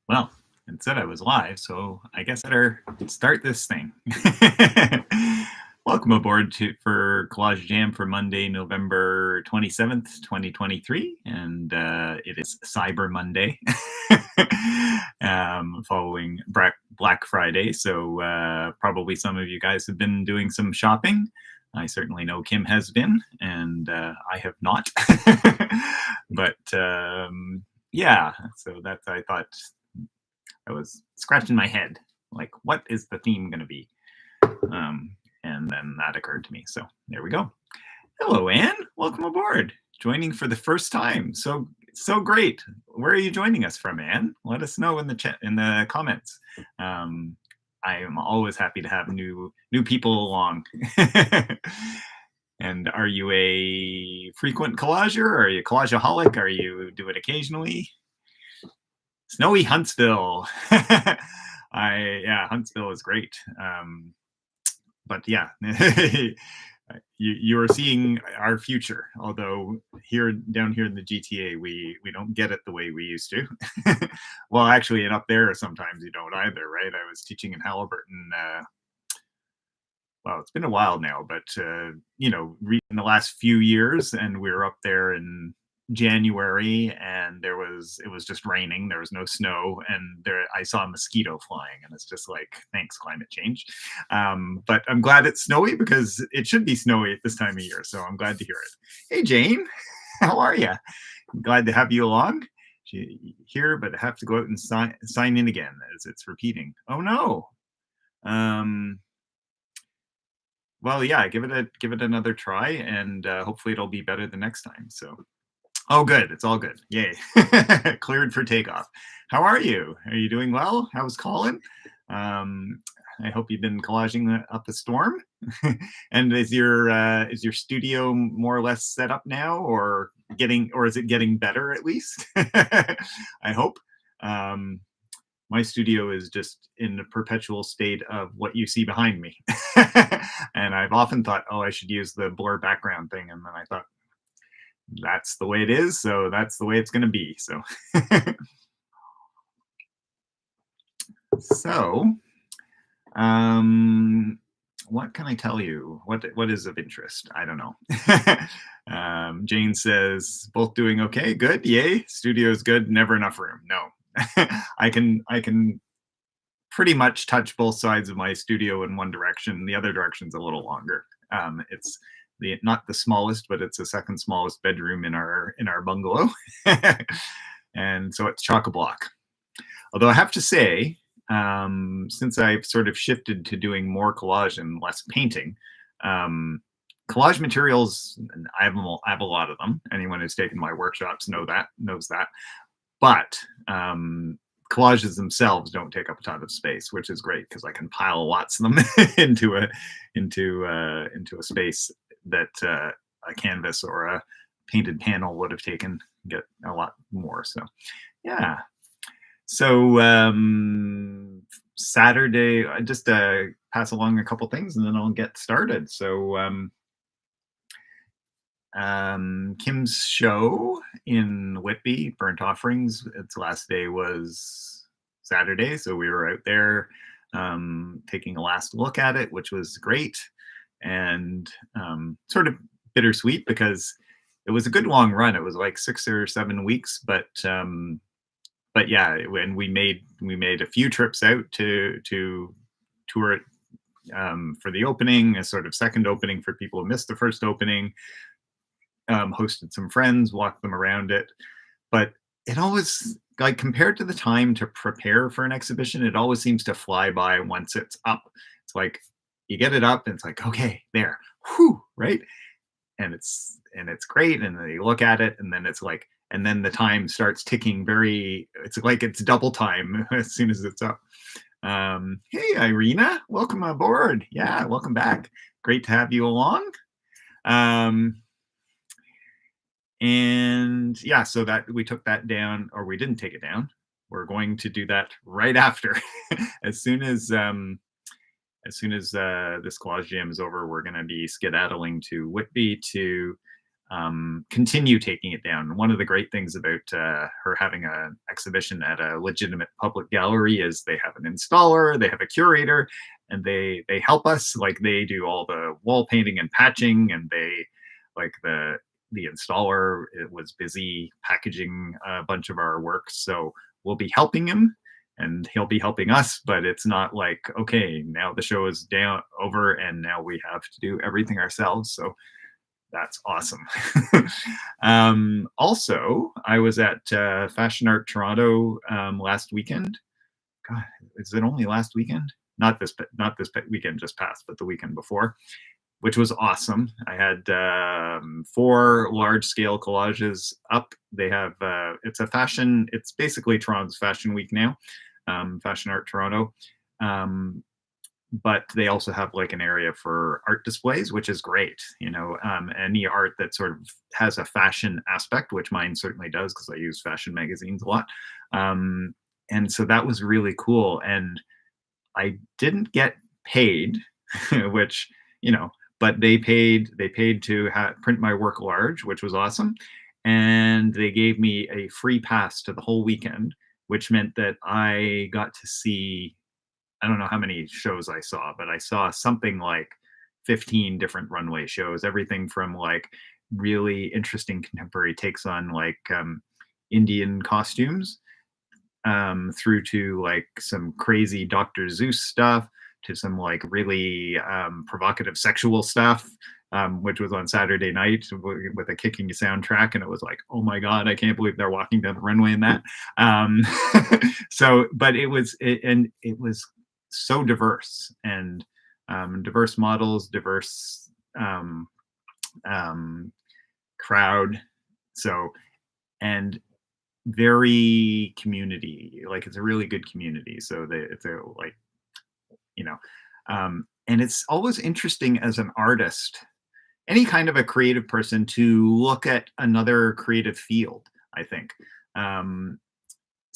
Well, it said I was live, so I guess I better start this thing. Welcome aboard for Collage Jam for Monday, November 27th, 2023. And it is Cyber Monday, following Black Friday. So probably some of you guys have been doing some shopping. I certainly know Kim has been, and I have not. But yeah, so that's, I thought, I was scratching my head, like, what is the theme going to be? And then that occurred to me. So there we go. Hello, Anne. Welcome aboard. Joining for the first time. So great. Where are you joining us from, Anne? Let us know in the chat, in the comments. I am always happy to have new people along. And are you a frequent collager? Are you a collageaholic? Are you do it occasionally? Snowy Huntsville. Huntsville is great. But yeah, you are seeing our future. Although down here in the GTA, we don't get it the way we used to. Well, actually, and up there sometimes you don't either, right? I was teaching in Halliburton. Well, it's been a while now, but in the last few years, and we were up there in January, and it was just raining. There was no snow, and I saw a mosquito flying, and it's just like, thanks, climate change. But I'm glad it's snowy because it should be snowy at this time of year. So I'm glad to hear it. Hey, Jane, how are you? Glad to have you along here, but I have to go out and sign in again as it's repeating. Oh no. Well, yeah, give it another try, and hopefully it'll be better the next time. So, oh, good, it's all good. Yay, cleared for takeoff. How are you? Are you doing well? How's Colin? I hope you've been collaging up a storm. And is your studio more or less set up now, or is it getting better at least? I hope. My studio is just in a perpetual state of what you see behind me. And I've often thought, oh, I should use the blur background thing. And then I thought, that's the way it is. So that's the way it's going to be. So, what can I tell you? What is of interest? I don't know. Jane says, both doing okay. Good. Yay. Studio's good. Never enough room. No. I can pretty much touch both sides of my studio in one direction. The other direction's a little longer. It's not the smallest, but it's the second smallest bedroom in our bungalow. And so it's chock-a-block. Although I have to say, since I've sort of shifted to doing more collage and less painting, collage materials, I have a lot of them. Anyone who's taken my workshops knows that. But collages themselves don't take up a ton of space, which is great because I can pile lots of them into a space that a canvas or a painted panel would have get a lot more. So yeah. So Saturday, I just pass along a couple things and then I'll get started. So Kim's show in Whitby, Burnt Offerings, its last day was Saturday, so we were out there taking a last look at it, which was great, and sort of bittersweet because it was a good long run. It was like 6 or 7 weeks, but yeah, when we made a few trips out to tour it for the opening, a sort of second opening for people who missed the first opening. Hosted some friends, walked them around it, but it always, like, compared to the time to prepare for an exhibition, it always seems to fly by once it's up. It's like you get it up and it's like, okay, there, whew, right? And it's great, and then you look at it and then it's like, and then the time starts ticking it's like it's double time as soon as it's up. Hey, Irina, welcome aboard. Yeah, welcome back. Great to have you along. And yeah, so that we took that down, or we didn't take it down. We're going to do that right after. As soon as this collage jam is over, we're going to be skedaddling to Whitby to continue taking it down. One of the great things about her having an exhibition at a legitimate public gallery is they have an installer, they have a curator, and they help us. Like they do all the wall painting and patching, and they like the installer it was busy packaging a bunch of our works, so we'll be helping him and he'll be helping us, but it's not like okay now the show is down over and now we have to do everything ourselves. So that's awesome. Also, I was at Fashion Art Toronto last weekend. God, is it only last weekend? Not this weekend just passed, but the weekend before, which was awesome. I had 4 large-scale collages up. They have it's basically Toronto's Fashion Week now, Fashion Art Toronto. But they also have like an area for art displays, which is great. Any art that sort of has a fashion aspect, which mine certainly does because I use fashion magazines a lot. And so that was really cool. And I didn't get paid, which, but they paid to print my work large, which was awesome. And they gave me a free pass to the whole weekend, which meant that I got to see, I don't know how many shows I saw, but I saw something like 15 different runway shows, everything from like really interesting contemporary takes on like Indian costumes, through to like some crazy Dr. Zeus stuff, to some like really provocative sexual stuff, which was on Saturday night with a kicking soundtrack. And it was like, oh my God, I can't believe they're walking down the runway in that. But it was so diverse and diverse models, diverse crowd. So, and very community, like it's a really good community. So it's a like, and it's always interesting as an artist, any kind of a creative person, to look at another creative field, I think.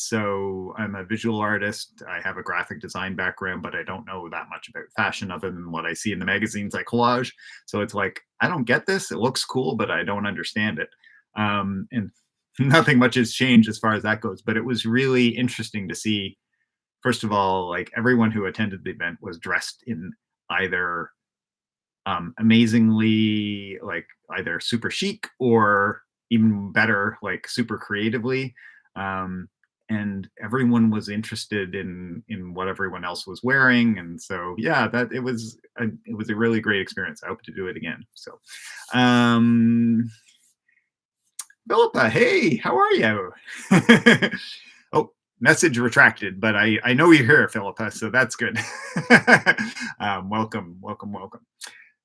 So I'm a visual artist. I have a graphic design background, but I don't know that much about fashion other than what I see in the magazines I collage. So it's like, I don't get this. It looks cool, but I don't understand it. And nothing much has changed as far as that goes. But it was really interesting to see, first of all, like everyone who attended the event was dressed in either amazingly, like either super chic or even better, like super creatively. And everyone was interested in what everyone else was wearing, and so yeah, that it was a really great experience. I hope to do it again. So, Philippa, hey, how are you? Oh, message retracted, but I know you're here, Philippa, so that's good. Welcome.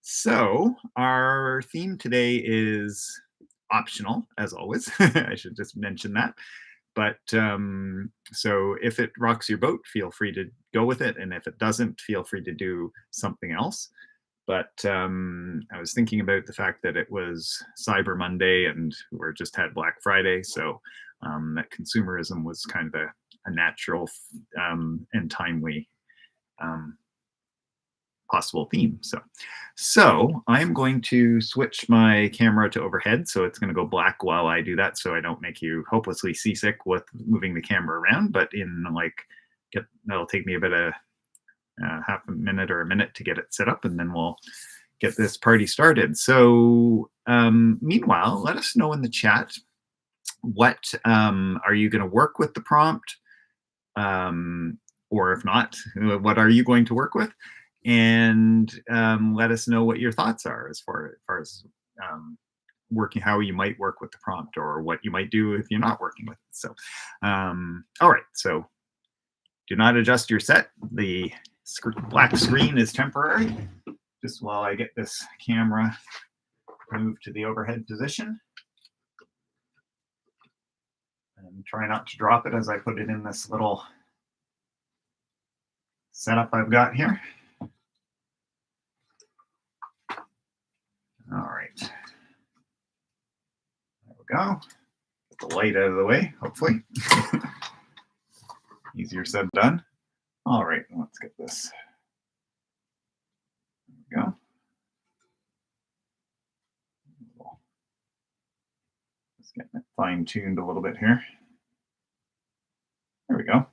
So our theme today is optional, as always. I should just mention that. But so if it rocks your boat, feel free to go with it. And if it doesn't, feel free to do something else. But I was thinking about the fact that it was Cyber Monday and we just had Black Friday. So that consumerism was kind of a natural and timely possible theme. So I'm going to switch my camera to overhead, so it's going to go black while I do that, so I don't make you hopelessly seasick with moving the camera around. But that'll take me about a half a minute or a minute to get it set up, and then we'll get this party started. So meanwhile, let us know in the chat, what are you going to work with the prompt, or if not, what are you going to work with? And let us know what your thoughts are as far as working, how you might work with the prompt, or what you might do if you're not working with it. So, all right. So do not adjust your set. The black screen is temporary, just while I get this camera moved to the overhead position. And try not to drop it as I put it in this little setup I've got here. All right. There we go. Get the light out of the way, hopefully. Easier said than done. All right, let's get this. There we go. Just getting it fine-tuned a little bit here. There we go.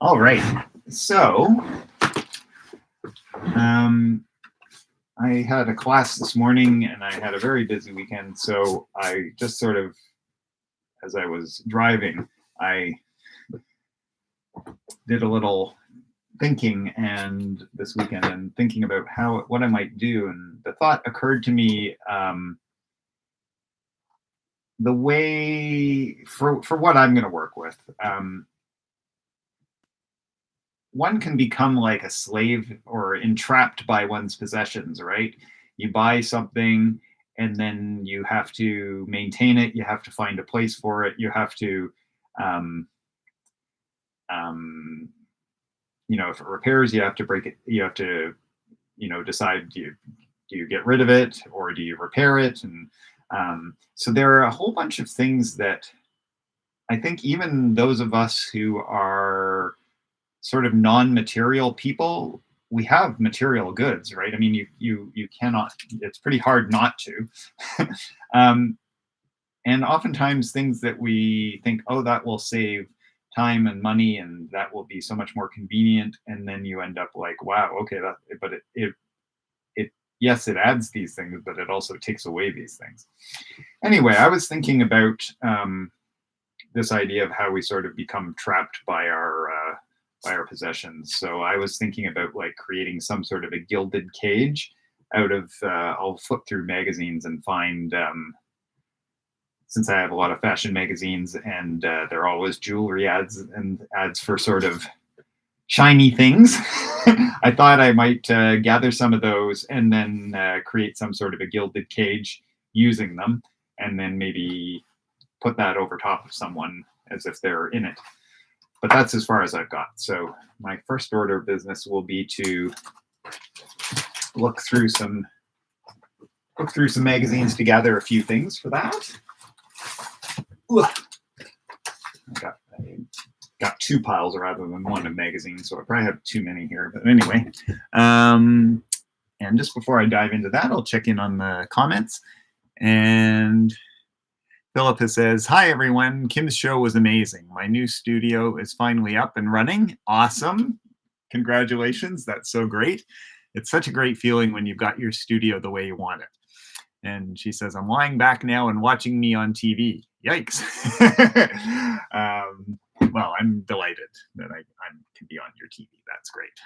All right. So I had a class this morning and I had a very busy weekend. So I just sort of, as I was driving, I did a little thinking and this weekend and thinking about what I might do. And the thought occurred to me, the way for what I'm going to work with. One can become like a slave or entrapped by one's possessions, right? You buy something and then you have to maintain it. You have to find a place for it. You have to, if it repairs, you have to break it. You have to, decide, do you get rid of it or do you repair it? And so there are a whole bunch of things that I think even those of us who are sort of non-material people, we have material goods, right? I mean, you cannot, it's pretty hard not to. And oftentimes things that we think, oh, that will save time and money and that will be so much more convenient. And then you end up like, wow, okay, but it yes, it adds these things, but it also takes away these things. Anyway, I was thinking about this idea of how we sort of become trapped by our possessions. So I was thinking about like creating some sort of a gilded cage out of, I'll flip through magazines and find, since I have a lot of fashion magazines and they're always jewelry ads and ads for sort of shiny things, I thought I might gather some of those and then create some sort of a gilded cage using them and then maybe put that over top of someone as if they're in it. But that's as far as I've got. So my first order of business will be to look through some magazines to gather a few things for that. I got two piles rather than one of magazines, so I probably have too many here. But anyway, and just before I dive into that, I'll check in on the comments. And Philippa says, hi, everyone. Kim's show was amazing. My new studio is finally up and running. Awesome. Congratulations. That's so great. It's such a great feeling when you've got your studio the way you want it. And she says, I'm lying back now and watching me on TV. Yikes. Well, I'm delighted that I can be on your TV. That's great.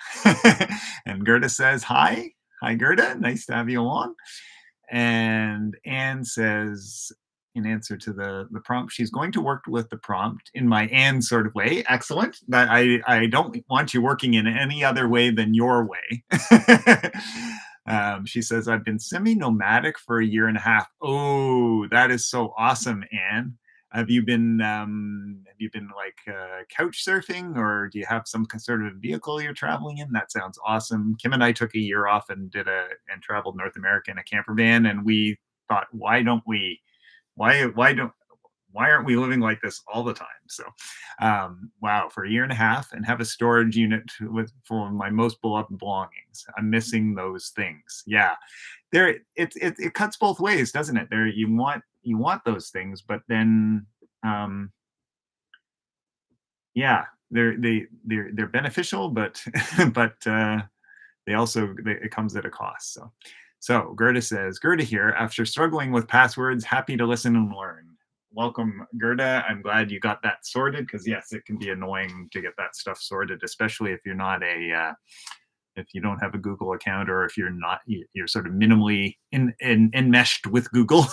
And Gerda says, hi. Hi, Gerda. Nice to have you along. And Anne says, in answer to the prompt, she's going to work with the prompt in my Anne sort of way. Excellent. That I don't want you working in any other way than your way. She says, I've been semi-nomadic for 1.5 years. Oh, that is so awesome, Anne. Have you been like couch surfing, or do you have some sort of vehicle you're traveling in? That sounds awesome. Kim and I took a year off and traveled North America in a camper van, and we thought, why aren't we living like this all the time? So wow, for 1.5 years and have a storage unit for my most beloved belongings. I'm missing those things. Yeah, it cuts both ways, doesn't it? There you want those things, but then yeah, they're beneficial, but but it comes at a cost. So Gerda says, Gerda here, after struggling with passwords, happy to listen and learn. Welcome, Gerda. I'm glad you got that sorted, because yes, it can be annoying to get that stuff sorted, especially if you're not if you don't have a Google account, or if you're sort of minimally enmeshed with Google.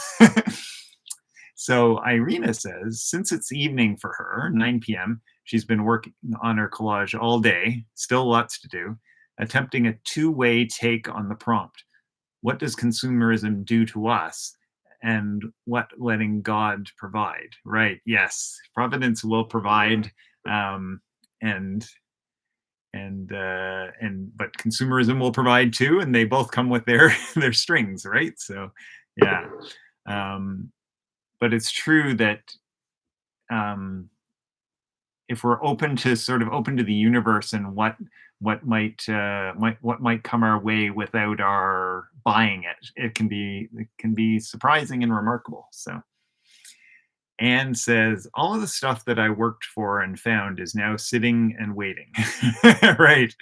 So Irina says, since it's evening for her, 9 p.m., she's been working on her collage all day, still lots to do, attempting a two-way take on the prompt. What does consumerism do to us? And what letting God provide? Right, yes, providence will provide, but consumerism will provide too, and they both come with their strings, right? So yeah, but it's true that if we're open to the universe and what might come our way without our buying it, it can be surprising and remarkable. So Anne says, all of the stuff that I worked for and found is now sitting and waiting. Right,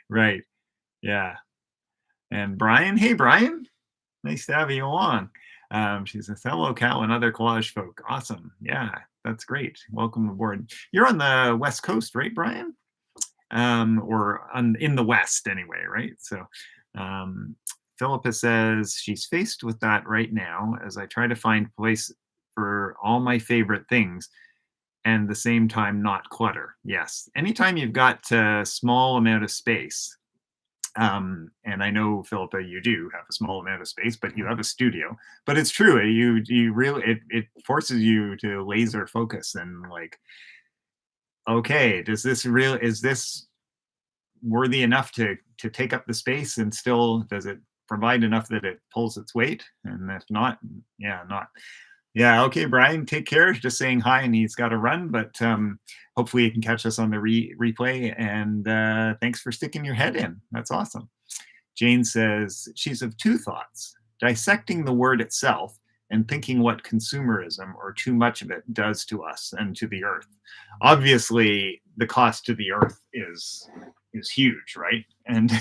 right. Yeah. And Brian, hey, Brian, nice to have you along. She says, hello, Cal and other collage folk. Awesome. Yeah, that's great. Welcome aboard. You're on the West Coast, right, Brian? Or in the West anyway, right? So Philippa says she's faced with that right now as I try to find place for all my favorite things and the same time not clutter. Yes, anytime you've got a small amount of space, and I know Philippa, you do have a small amount of space, but you have a studio. But it's true, you really it forces you to laser focus and like, okay, is this worthy enough to take up the space, and still does it provide enough that it pulls its weight? And if not, yeah, not. Yeah, okay, Brian, take care. Just saying hi, and he's got to run, but hopefully you can catch us on the replay. And thanks for sticking your head in. That's awesome. Jane says she's of two thoughts: dissecting the word itself and thinking what consumerism or too much of it does to us and to the earth. Obviously, the cost to the earth is huge, right? And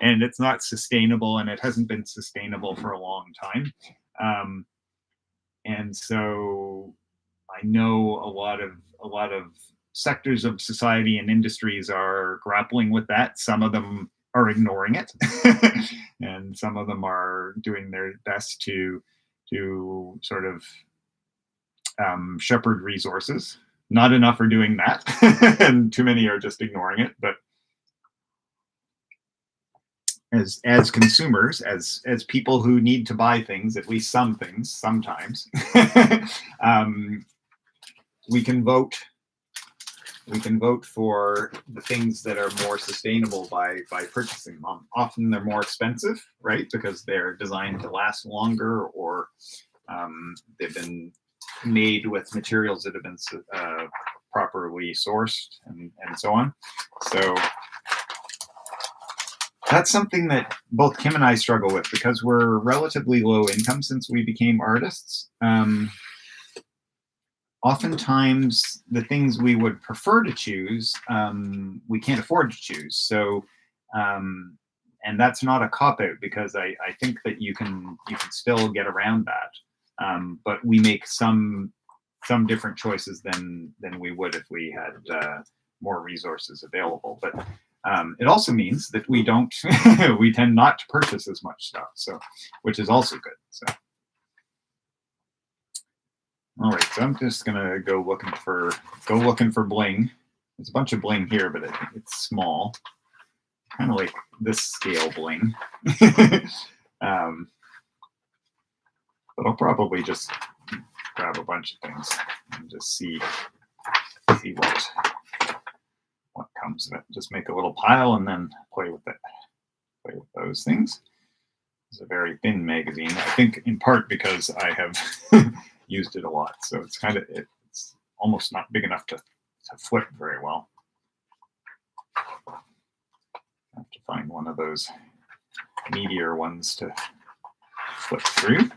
and it's not sustainable, and it hasn't been sustainable for a long time. And so I know a lot of sectors of society and industries are grappling with that. Some of them are ignoring it, and some of them are doing their best to sort of shepherd resources. Not enough are doing that, and too many are just ignoring it. But as consumers, as people who need to buy things, at least some things, sometimes, we can vote. We can vote for the things that are more sustainable by purchasing them. Often they're more expensive, right? Because they're designed to last longer, or they've been made with materials that have been properly sourced, and so on. So that's something that both Kim and I struggle with, because we're relatively low income since we became artists. Oftentimes, the things we would prefer to choose, we can't afford to choose. So, and that's not a cop-out, because I think that you can still get around that. But we make some different choices than we would if we had more resources available. But it also means that we don't we tend not to purchase as much stuff, so, which is also good. So all right, so I'm just gonna go looking for bling. There's a bunch of bling here, but it's small, kind of like this scale bling. But I'll probably just grab a bunch of things and just see what comes of it. Just make a little pile and then play with it. Play with those things. It's a very thin magazine, I think in part because I have used it a lot. So it's it's almost not big enough to flip very well. I have to find one of those meatier ones to flip through.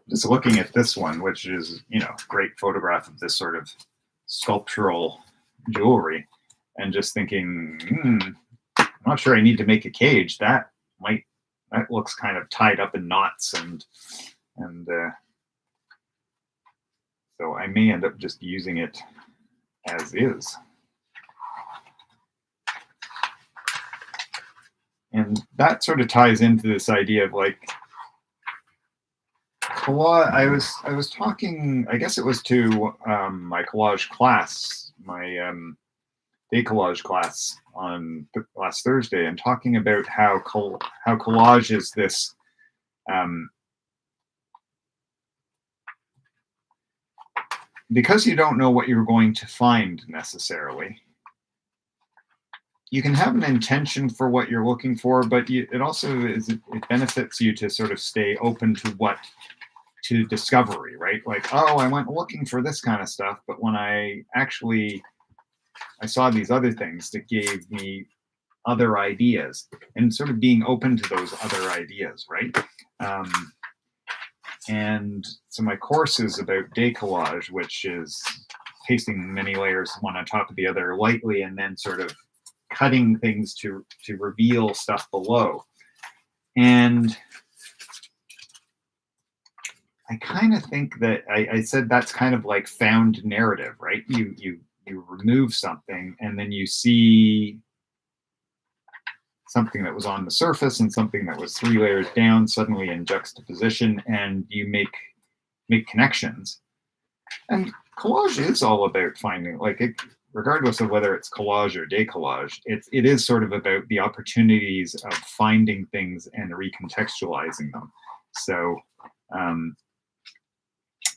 Just looking at this one, which is, great photograph of this sort of sculptural jewelry, and just thinking, I'm not sure I need to make a cage. That looks kind of tied up in knots, and so I may end up just using it as is. And that sort of ties into this idea of like, I was talking, I guess it was to my collage class, my collage class on last Thursday, and talking about how collage is this because you don't know what you're going to find necessarily. You can have an intention for what you're looking for, but it also it benefits you to sort of stay open to discovery, right? Like, oh, I went looking for this kind of stuff, but when I saw these other things that gave me other ideas and sort of being open to those other ideas, right? And so my course is about decollage, which is pasting many layers one on top of the other lightly and then sort of cutting things to reveal stuff below. And I kind of think that I said that's kind of like found narrative, right? You remove something and then you see something that was on the surface and something that was 3 layers down suddenly in juxtaposition, and you make connections. And collage is all about finding, like, it, regardless of whether it's collage or decollage, it is sort of about the opportunities of finding things and recontextualizing them. So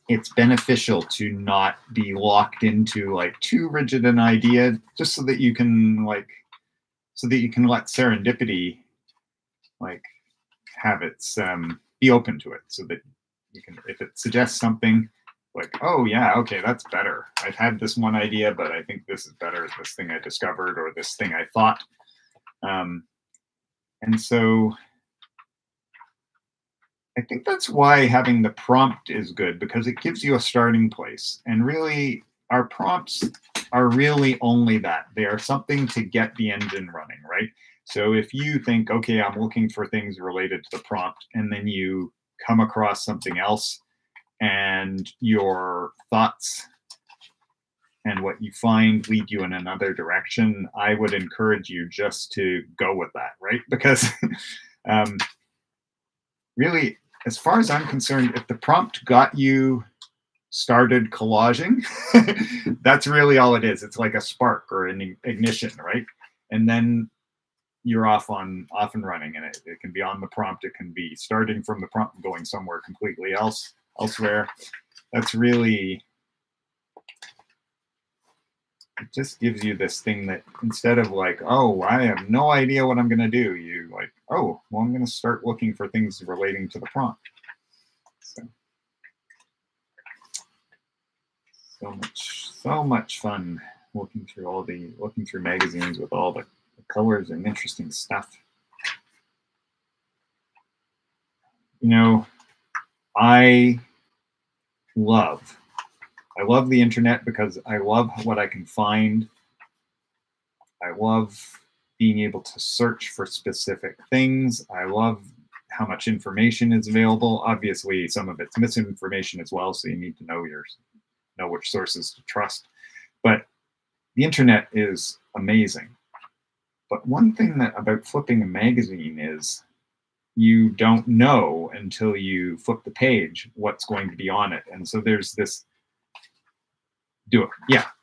it's beneficial to not be locked into like too rigid an idea, just so that you can let serendipity like have its be open to it, so that you can, if it suggests something like, oh yeah, okay, that's better. I've had this one idea, but I think this is better, this thing I discovered or this thing I thought. And so I think that's why having the prompt is good, because it gives you a starting place. And really, our prompts are really only that. They are something to get the engine running, right? So if you think, okay, I'm looking for things related to the prompt, and then you come across something else and your thoughts and what you find lead you in another direction, I would encourage you just to go with that, right? Because really, as far as I'm concerned, if the prompt got you started collaging, that's really all it is. It's like a spark or an ignition, right? And then you're off and running, and it can be on the prompt. It can be starting from the prompt and going somewhere completely elsewhere. That's really, it just gives you this thing that instead of like, oh, I have no idea what I'm going to do, you like, oh, well, I'm going to start looking for things relating to the prompt. So much fun looking through magazines with all the colors and interesting stuff. You know, I love the internet because I love what I can find. I love being able to search for specific things. I love how much information is available. Obviously, some of it's misinformation as well, so you need to know which sources to trust. But the internet is amazing. But one thing about flipping a magazine is you don't know until you flip the page what's going to be on it. And so there's this,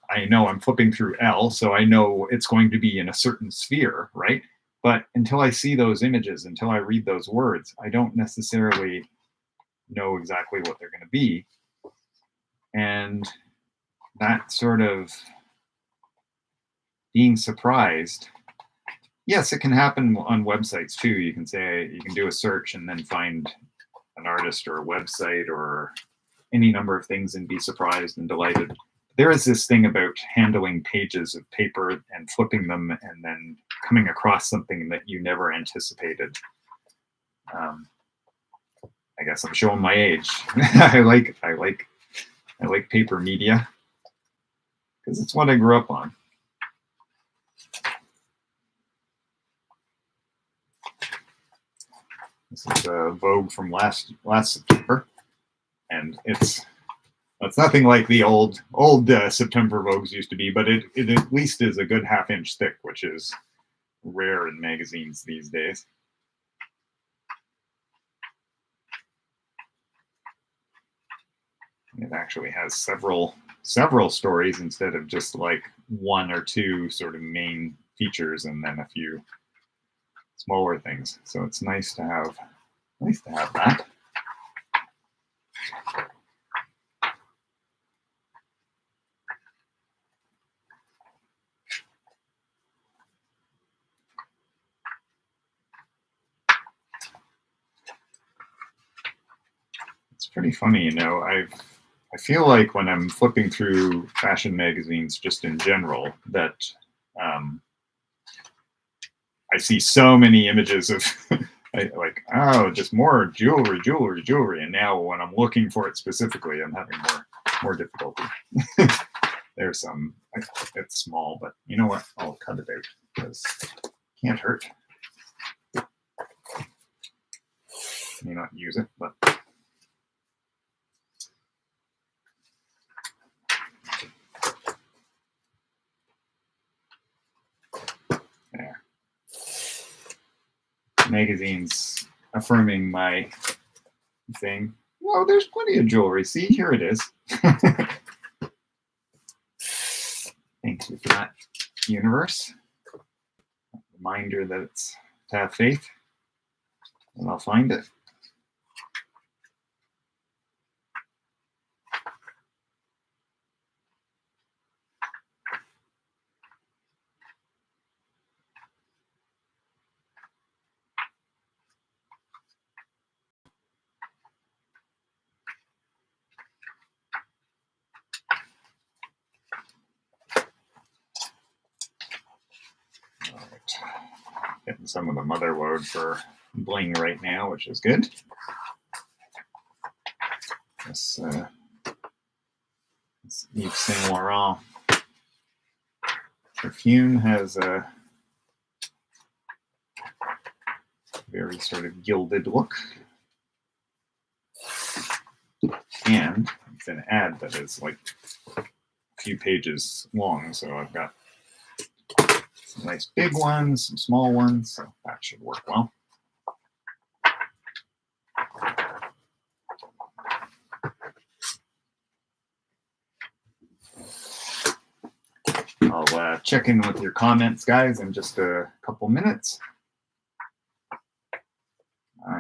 I know I'm flipping through L, so I know it's going to be in a certain sphere, right? But until I see those images, until I read those words, I don't necessarily know exactly what they're going to be. And that sort of being surprised, yes, it can happen on websites too. You can do a search and then find an artist or a website or any number of things and be surprised and delighted. There is this thing about handling pages of paper and flipping them and then coming across something that you never anticipated. I guess I'm showing my age. I like paper media because it's what I grew up on. This is a Vogue from last September, and it's nothing like the old September Vogues used to be, but it at least is a good half-inch thick, which is rare in magazines these days. It actually has several stories instead of just like one or two sort of main features and then a few smaller things. So it's nice to have that. It's pretty funny, you know. I feel like when I'm flipping through fashion magazines, just in general, that I see so many images of like, oh, just more jewelry. And now when I'm looking for it specifically, I'm having more difficulty. There's some, it's small, but you know what? I'll cut it out because it can't hurt. May not use it, but there. Magazines affirming my thing. Well, there's plenty of jewelry. See, here it is. Thank you for that, universe. Reminder that it's to have faith, and I'll find it. Getting some of the mother load for bling right now, which is good. This Yves Saint Laurent perfume has a very sort of gilded look. And it's an ad that is like a few pages long, so I've got some nice big ones, some small ones, so that should work well. I'll check in with your comments, guys, in just a couple minutes.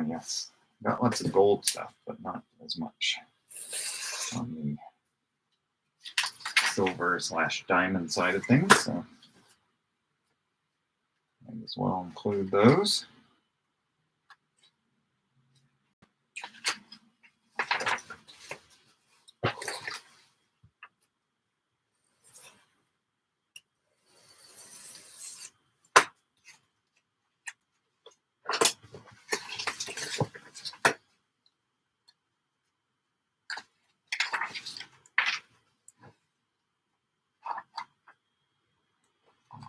Yes, got lots of gold stuff, but not as much on the silver/diamond side of things, so might as well include those.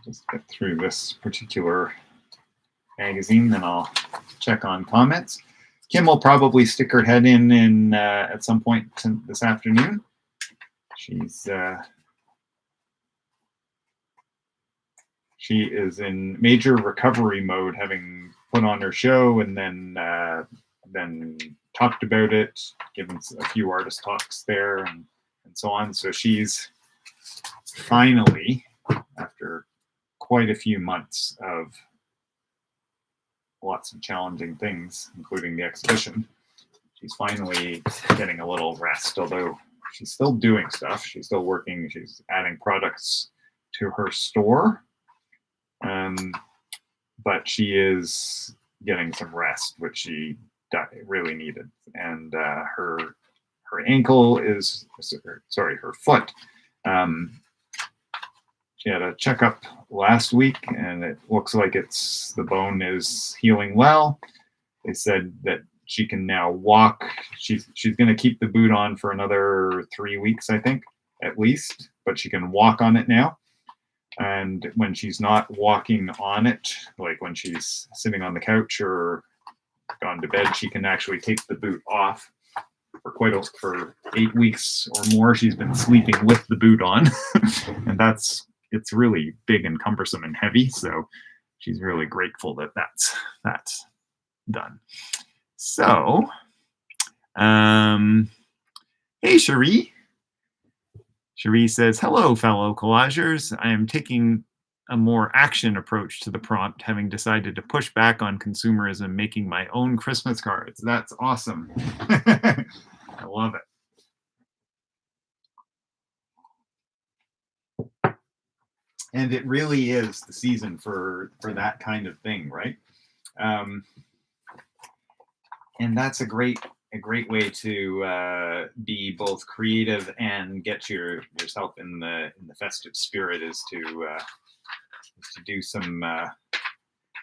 Just get through this particular magazine, then I'll check on comments. Kim will probably stick her head in at some point this afternoon. She is in major recovery mode, having put on her show and then talked about it, given a few artist talks there and so on. So she's finally, after quite a few months of lots of challenging things, including the exhibition, she's finally getting a little rest, although she's still doing stuff. She's still working. She's adding products to her store. But she is getting some rest, which she really needed. And her ankle is, sorry, her foot. She had a checkup last week, and it looks like the bone is healing well. They said that she can now walk. She's going to keep the boot on for another 3 weeks, I think, at least. But she can walk on it now. And when she's not walking on it, like when she's sitting on the couch or gone to bed, she can actually take the boot off. For 8 weeks or more, she's been sleeping with the boot on. And it's really big and cumbersome and heavy. So she's really grateful that that's done. So, hey, Cherie. Cherie says, hello, fellow collagers. I am taking a more action approach to the prompt, having decided to push back on consumerism, making my own Christmas cards. That's awesome. I love it. And it really is the season for that kind of thing, right? And that's a great way to be both creative and get yourself in the festive spirit, is to do some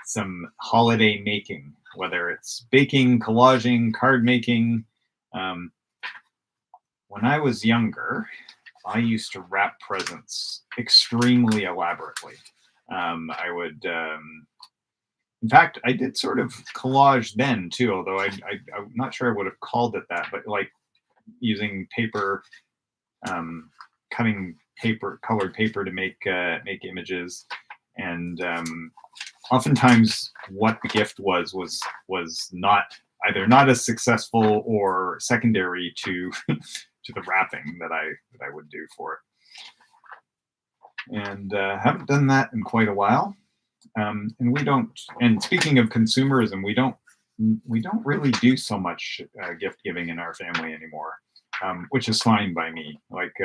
some holiday making, whether it's baking, collaging, card making. Um, when I was younger, I used to wrap presents extremely elaborately. I would, in fact, I did sort of collage then too, although I'm not sure I would have called it that, but like using paper, cutting paper, colored paper to make images, and oftentimes what the gift was not either not as successful or secondary to to the wrapping that I would do for it, and haven't done that in quite a while. And we don't. And speaking of consumerism, we don't really do so much gift giving in our family anymore, which is fine by me. Like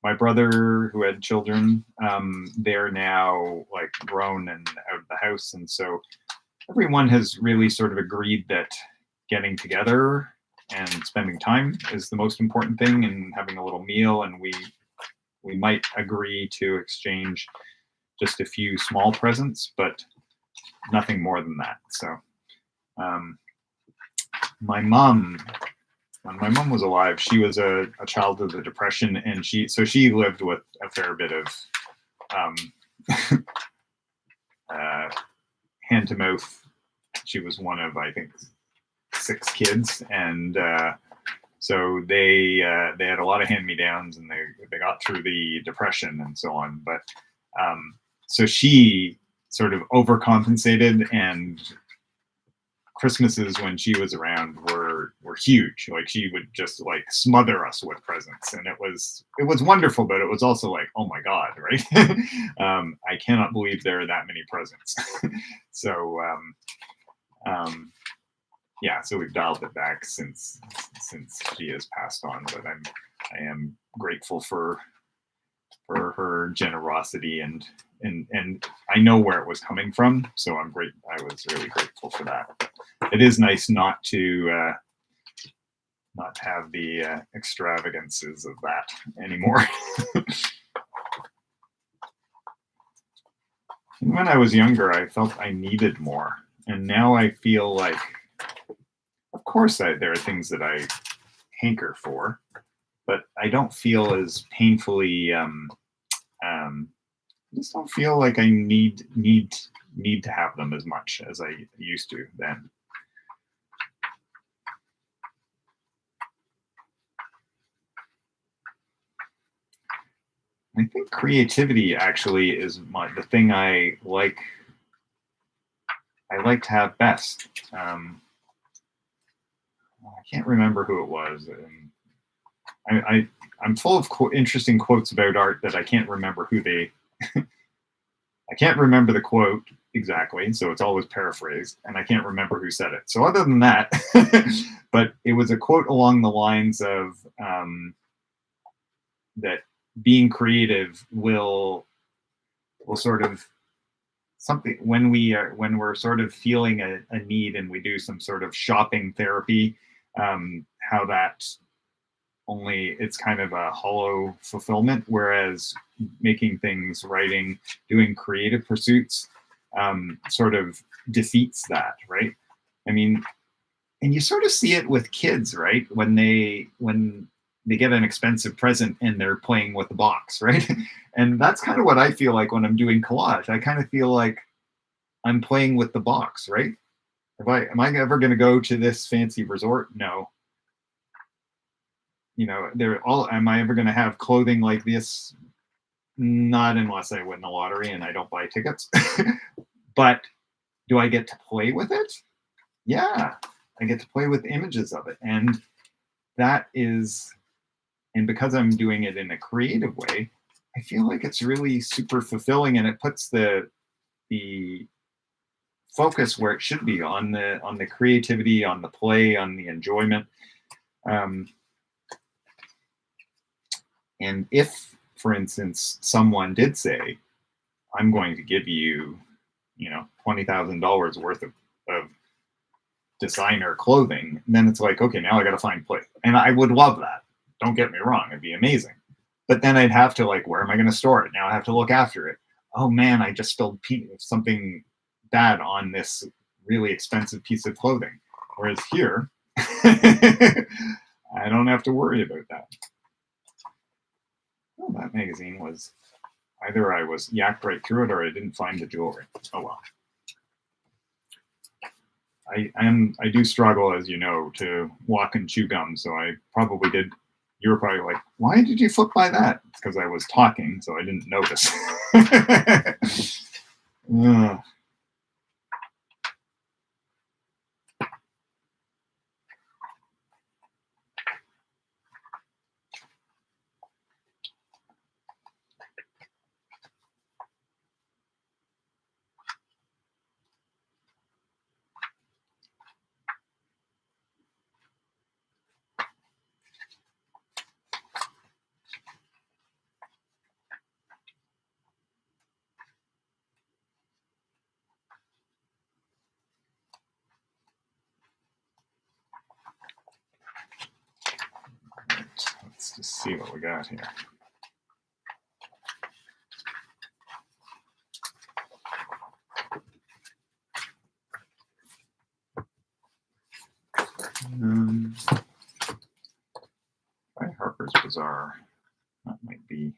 my brother who had children, they're now like grown and out of the house, and so everyone has really sort of agreed that getting together and spending time is the most important thing, and having a little meal, and we might agree to exchange just a few small presents, but nothing more than that. So my mom, when my mom was alive, she was a child of the Depression, and she lived with a fair bit of hand to mouth. She was one of, I think, 6 kids, and so they had a lot of hand-me-downs, and they got through the Depression and so on. But so she sort of overcompensated, and Christmases when she was around were huge. Like she would just like smother us with presents, and it was wonderful, but it was also like, oh my God, right? I cannot believe there are that many presents. So yeah, so we've dialed it back since she has passed on, but I am grateful for her generosity, and I know where it was coming from, so I was really grateful for that. But it is nice not to have the extravagances of that anymore. And when I was younger, I felt I needed more, and now I feel like, of course, there are things that I hanker for, but I don't feel as painfully. I just don't feel like I need to have them as much as I used to then. I think creativity actually is the thing I like to have best. I can't remember who it was. I'm full of interesting quotes about art that I can't remember who they. I can't remember the quote exactly, so it's always paraphrased, and I can't remember who said it. So other than that, but it was a quote along the lines of that being creative will sort of something when we're sort of feeling a need, and we do some sort of shopping therapy, how that only it's kind of a hollow fulfillment, whereas making things, writing, doing creative pursuits sort of defeats that, right? I mean, and you sort of see it with kids, right? When they get an expensive present and they're playing with the box, right? And that's kind of what I feel like when I'm doing collage. I kind of feel like I'm playing with the box, right? Am I ever going to go to this fancy resort? No. You know, am I ever going to have clothing like this? Not unless I win the lottery and I don't buy tickets. But do I get to play with it? Yeah, I get to play with images of it. And because I'm doing it in a creative way, I feel like it's really super fulfilling, and it puts the focus where it should be, on the creativity, on the play, on the enjoyment. And if, for instance, someone did say, I'm going to give you, $20,000 worth of designer clothing, then it's like, okay, now I got to find play. And I would love that. Don't get me wrong. It'd be amazing. But then I'd have to, like, where am I going to store it? Now I have to look after it. Oh man, I just spilled something Dad on this really expensive piece of clothing. Whereas here, I don't have to worry about that. Well, that magazine was, either I was yacked right through it or I didn't find the jewelry. Oh well. I do struggle, as you know, to walk and chew gum, so I probably did. You were probably like, why did you flip by that? It's because I was talking, so I didn't notice. Let's just see what we got here. By Harper's Bazaar, that might be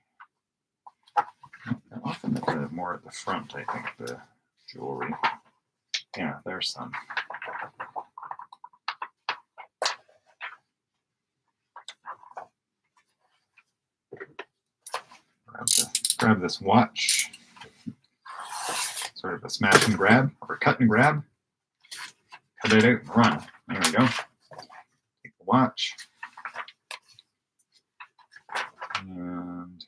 often more at the front, I think, the jewelry. Yeah, there's some. Grab this watch. Sort of a smash and grab, or cut and grab. Cut it out and run. There we go. Take the watch. And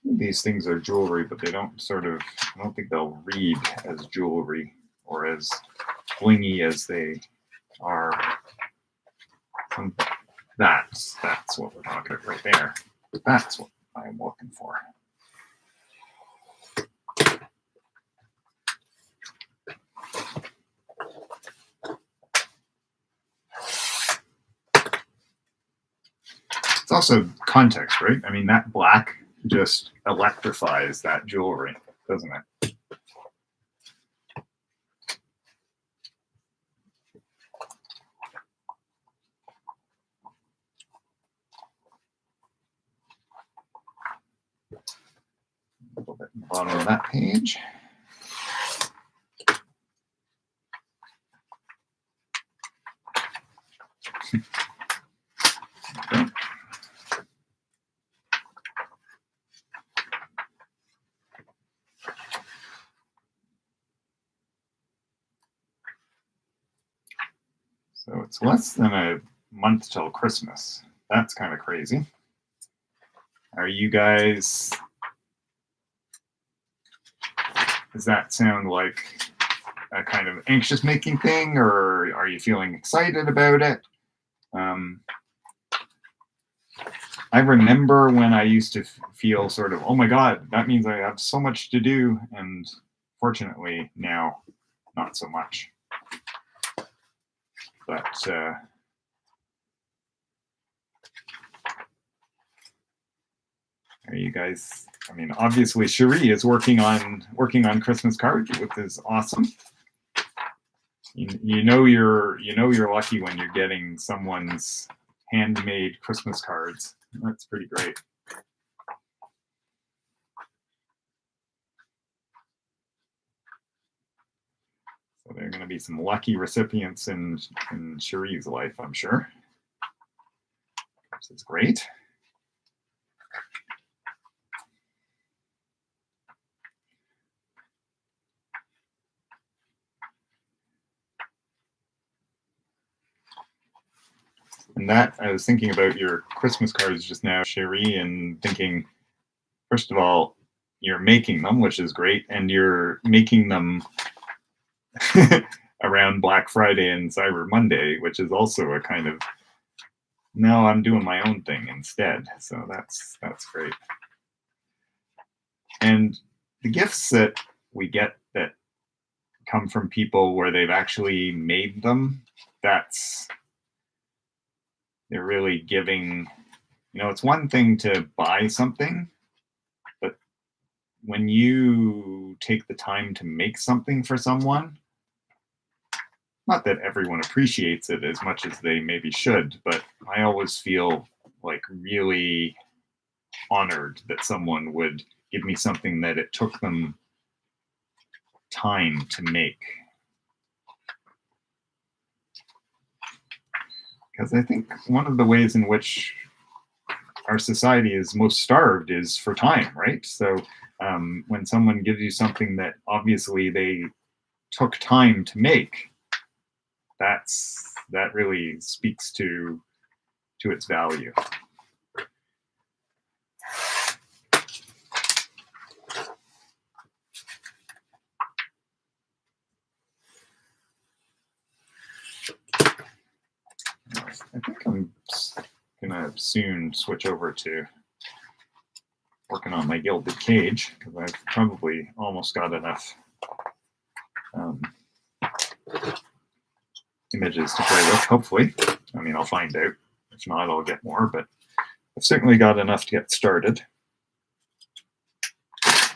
these things are jewelry, but they don't I don't think they'll read as jewelry or as blingy as they are. That's what we're talking about right there. That's what I'm looking for. It's also context, right? I mean, that black just electrifies that jewelry, doesn't it? A little bit in the bottom of that page. Okay. So it's less than a month till Christmas. That's kind of crazy. Are you guys... Does that sound like a kind of anxious making thing, or are you feeling excited about it? I remember when I used to feel sort of, oh my God, that means I have so much to do. And fortunately now, not so much. But are you guys, I mean, obviously Cherie is working on Christmas cards, which is awesome. You know you're lucky when you're getting someone's handmade Christmas cards. That's pretty great. So there are going to be some lucky recipients in Cherie's life, I'm sure. This is great. And that, I was thinking about your Christmas cards just now, Cherie, and thinking, first of all, you're making them, which is great, and you're making them around Black Friday and Cyber Monday, which is also a kind of, no, I'm doing my own thing instead. So that's great. And the gifts that we get that come from people where they've actually made them, they're really giving, it's one thing to buy something, but when you take the time to make something for someone, not that everyone appreciates it as much as they maybe should, but I always feel like really honored that someone would give me something that it took them time to make. Because I think one of the ways in which our society is most starved is for time, right? So when someone gives you something that obviously they took time to make, that really speaks to its value. I think I'm gonna soon switch over to working on my gilded cage, because I've probably almost got enough images to play with, hopefully. I mean, I'll find out. If not, I'll get more, but I've certainly got enough to get started. That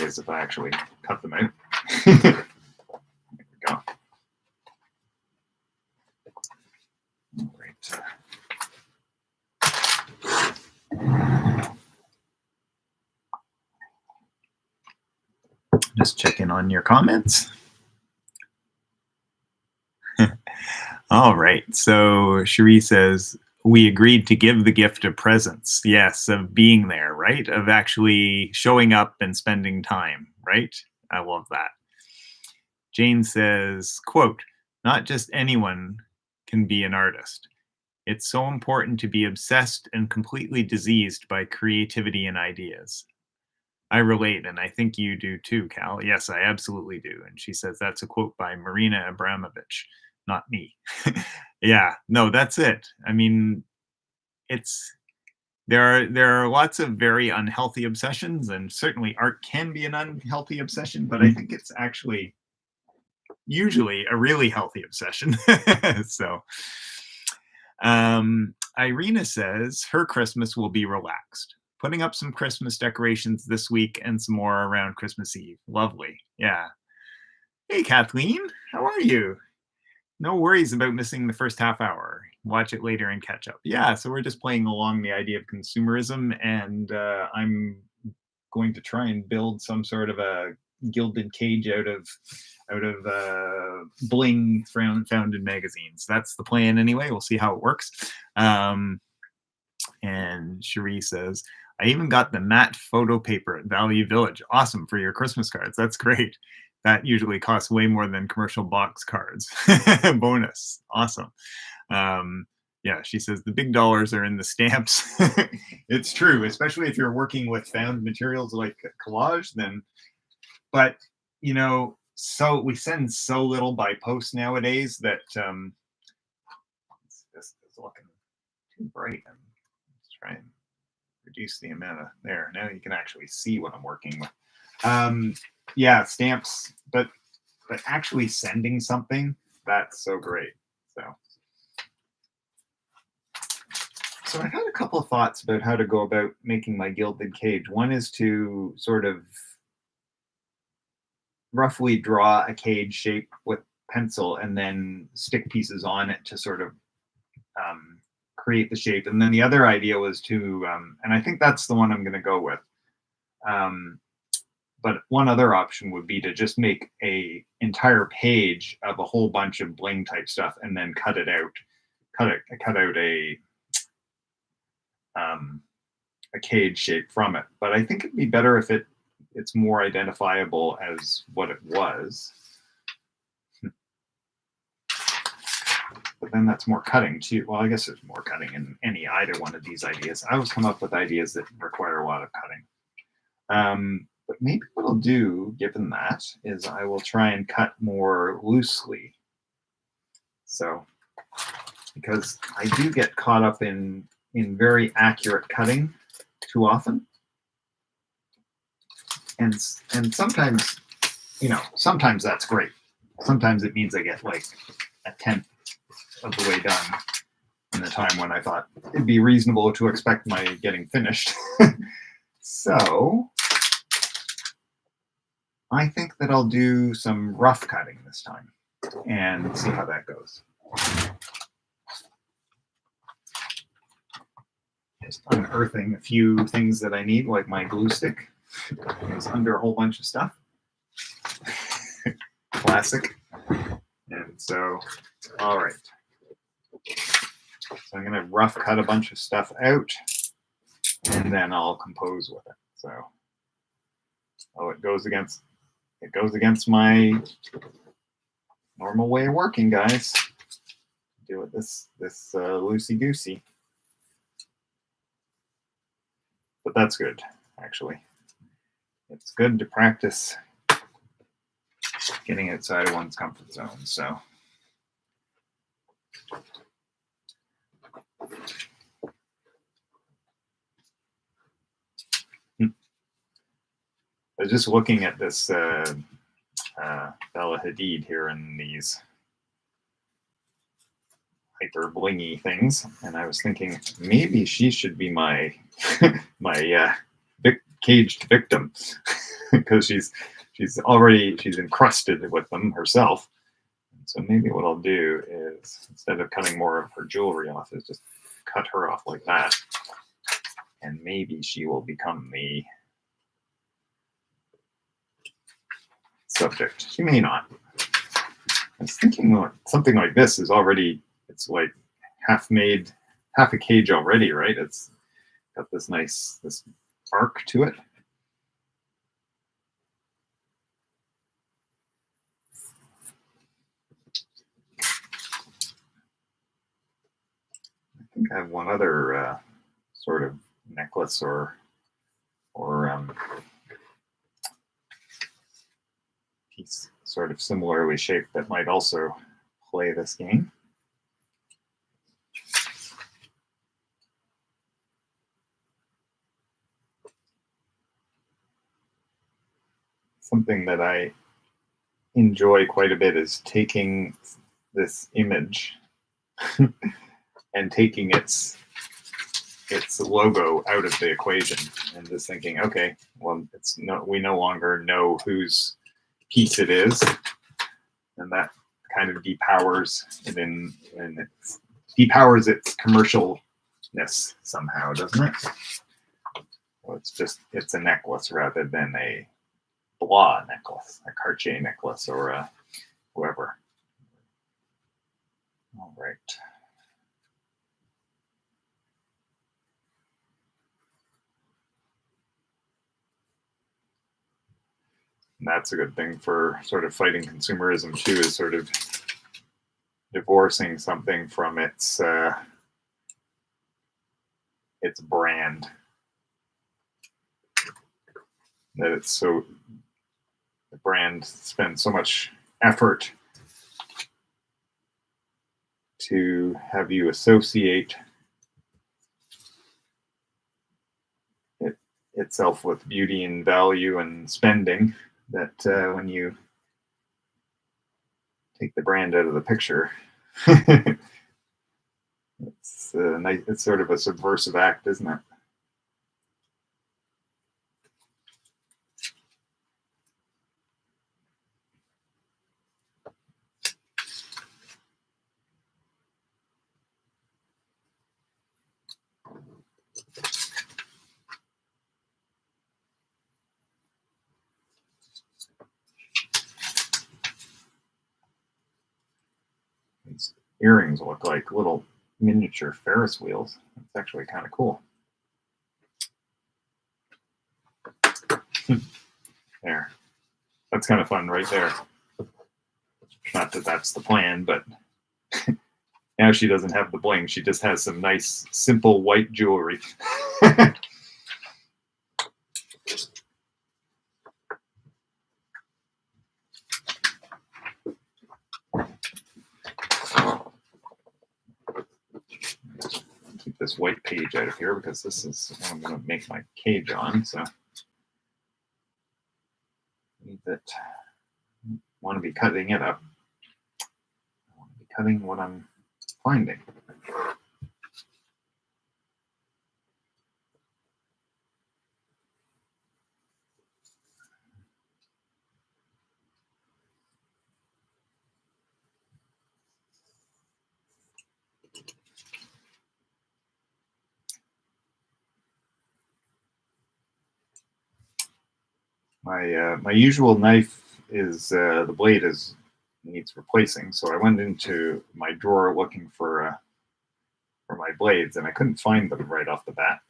is, if I actually cut them out. There we go. All right. Just check in on your comments. All right. So Cherie says, we agreed to give the gift of presence. Yes, of being there, right? Of actually showing up and spending time, right? I love that. Jane says, quote, not just anyone can be an artist. It's so important to be obsessed and completely diseased by creativity and ideas. I relate, and I think you do too, Cal. Yes, I absolutely do. And she says that's a quote by Marina Abramovich, not me. Yeah, no, that's it. I mean, there are lots of very unhealthy obsessions, and certainly art can be an unhealthy obsession, but I think it's actually usually a really healthy obsession. So Irina says her Christmas will be relaxed. Putting up some Christmas decorations this week and some more around Christmas Eve. Lovely. Yeah. Hey, Kathleen, how are you? No worries about missing the first half hour. Watch it later and catch up. Yeah, so we're just playing along the idea of consumerism, and I'm going to try and build some sort of a gilded cage out of bling found in magazines. That's the plan anyway. We'll see how it works. And Cherie says, I even got the matte photo paper at Value Village. Awesome for your Christmas cards. That's great. That usually costs way more than commercial box cards. Bonus. Awesome. Yeah, she says the big dollars are in the stamps. It's true, especially if you're working with found materials like collage, then, but you know, so we send so little by post nowadays that this is looking too bright. Let's try and reduce the amount of there. Now you can actually see what I'm working with. Yeah, stamps, but actually sending something, that's so great. So I had a couple of thoughts about how to go about making my gilded cage. One is to sort of roughly draw a cage shape with pencil and then stick pieces on it to sort of create the shape. And then the other idea was to, and I think that's the one I'm going to go with. But one other option would be to just make a entire page of a whole bunch of bling type stuff and then cut it out, cut out a cage shape from it. But I think it'd be better if it's more identifiable as what it was. But then that's more cutting too. Well, I guess there's more cutting in either one of these ideas. I always come up with ideas that require a lot of cutting. But maybe what I'll do, given that, is I will try and cut more loosely. So, because I do get caught up in very accurate cutting too often. And sometimes, sometimes that's great. Sometimes it means I get like a tenth of the way done in the time when I thought it'd be reasonable to expect my getting finished. So I think that I'll do some rough cutting this time and see how that goes. Just unearthing a few things that I need, like my glue stick. It's under a whole bunch of stuff. Classic. And so, all right. So I'm going to rough cut a bunch of stuff out, and then I'll compose with it. So, it goes against my normal way of working, guys. Do it this loosey goosey, but that's good actually. It's good to practice getting outside of one's comfort zone. So. I was just looking at this Bella Hadid here in these hyper blingy things, and I was thinking maybe she should be my my caged victim because she's encrusted with them herself. So maybe what I'll do is, instead of cutting more of her jewelry off, is just cut her off like that, and maybe she will become the subject. She may not. I was thinking something like this is already, it's like half a cage already, right? It's got this arc to it. I think I have one other sort of necklace or piece sort of similarly shaped that might also play this game. Something that I enjoy quite a bit is taking this image and taking its logo out of the equation and just thinking, okay, well, we no longer know whose piece it is, and that kind of depowers it depowers its commercialness somehow, doesn't it? Well, it's a necklace rather than a blah necklace, a Cartier necklace, or a whoever. All right. And that's a good thing for sort of fighting consumerism too, is sort of divorcing something from its brand. That the brand spends so much effort to have you associate itself with beauty and value and spending, that when you take the brand out of the picture, it's sort of a subversive act, isn't it? These earrings look like little miniature Ferris wheels. It's actually kind of cool. There. That's kind of fun right there. Not that that's the plan, but now she doesn't have the bling. She just has some nice, simple white jewelry. Keep this white page out of here because this is what I'm going to make my cage on. So need that. I want to be cutting it up. I want to be cutting what I'm finding. My usual knife is the blade needs replacing, so I went into my drawer looking for my blades, and I couldn't find them right off the bat.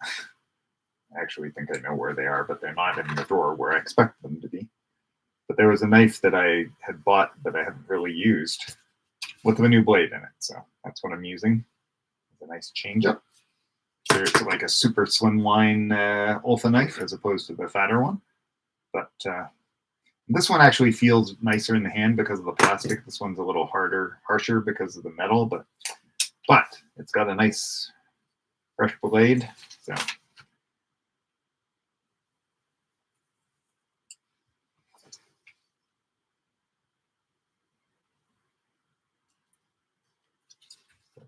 I actually think I know where they are, but they're not in the drawer where I expect them to be. But there was a knife that I had bought that I hadn't really used with a new blade in it, so that's what I'm using. It's a nice change up. There's like a super slimline Olfa knife as opposed to the fatter one, but this one actually feels nicer in the hand because of the plastic. This one's a little harsher because of the metal, but it's got a nice fresh blade. So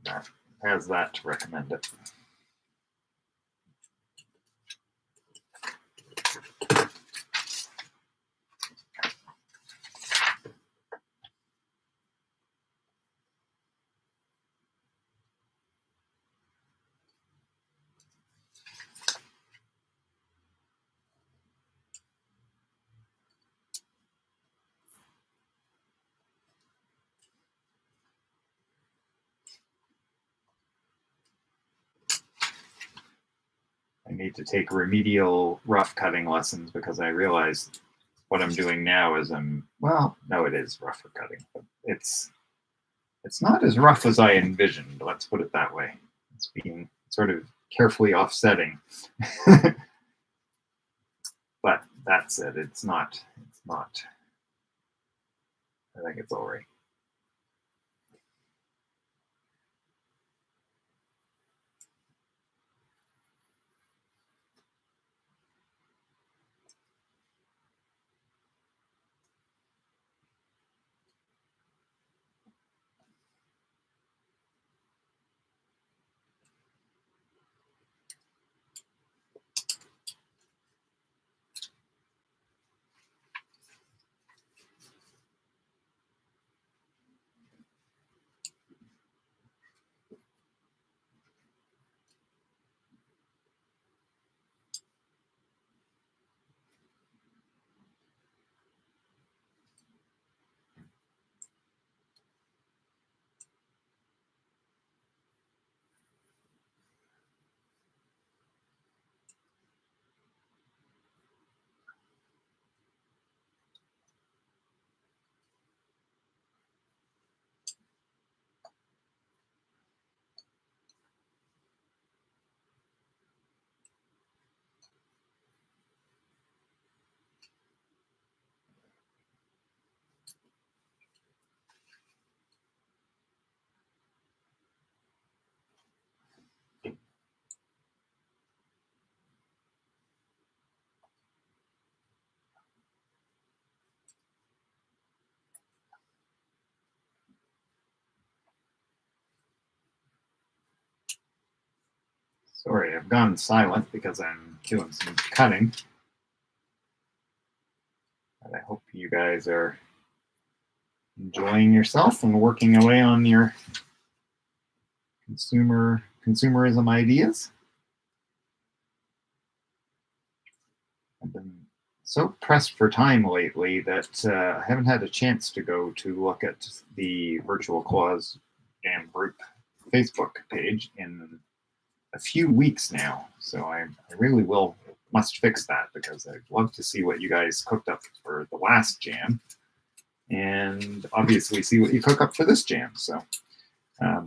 that has that to recommend it. I need to take remedial rough cutting lessons because I realized what I'm doing now is it is rougher cutting, but it's not as rough as I envisioned. Let's put it that way. It's being sort of carefully offsetting, but that said, it's not. I think it's all right. Sorry, I've gone silent because I'm doing some cutting. But I hope you guys are enjoying yourself and working away on your consumerism ideas. I've been so pressed for time lately that I haven't had a chance to go to look at the Virtual Clause Jam Group Facebook page in a few weeks now. So I really must fix that because I'd love to see what you guys cooked up for the last jam, and obviously see what you cook up for this jam. So I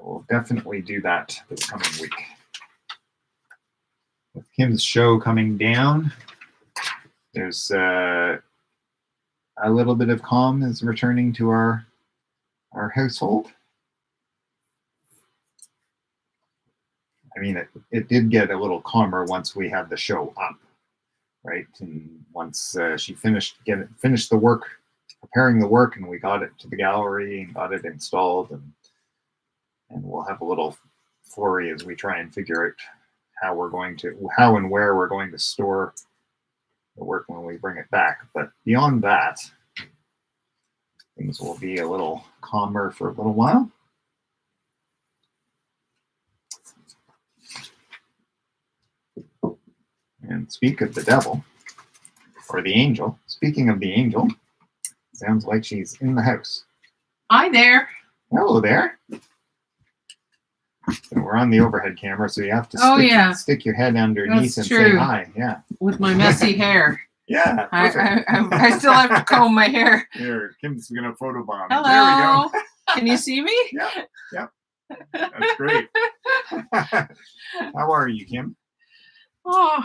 will definitely do that this coming week. With Kim's show coming down, there's a little bit of calm is returning to our household. I mean, it did get a little calmer once we had the show up, right? And once she finished the work, preparing the work, and we got it to the gallery and got it installed, and we'll have a little flurry as we try and figure out how and where we're going to store the work when we bring it back. But beyond that, things will be a little calmer for a little while. And speak of the devil, or the angel, speaking of the angel, sounds like she's in the house. Hi there. Hello there. So we're on the overhead camera, so you have to stick your head underneath and say hi. Yeah. With my messy hair. Yeah. I still have to comb my hair. Here, Kim's going to photobomb. Hello. There we go. Can you see me? Yeah. That's great. How are you, Kim? Oh,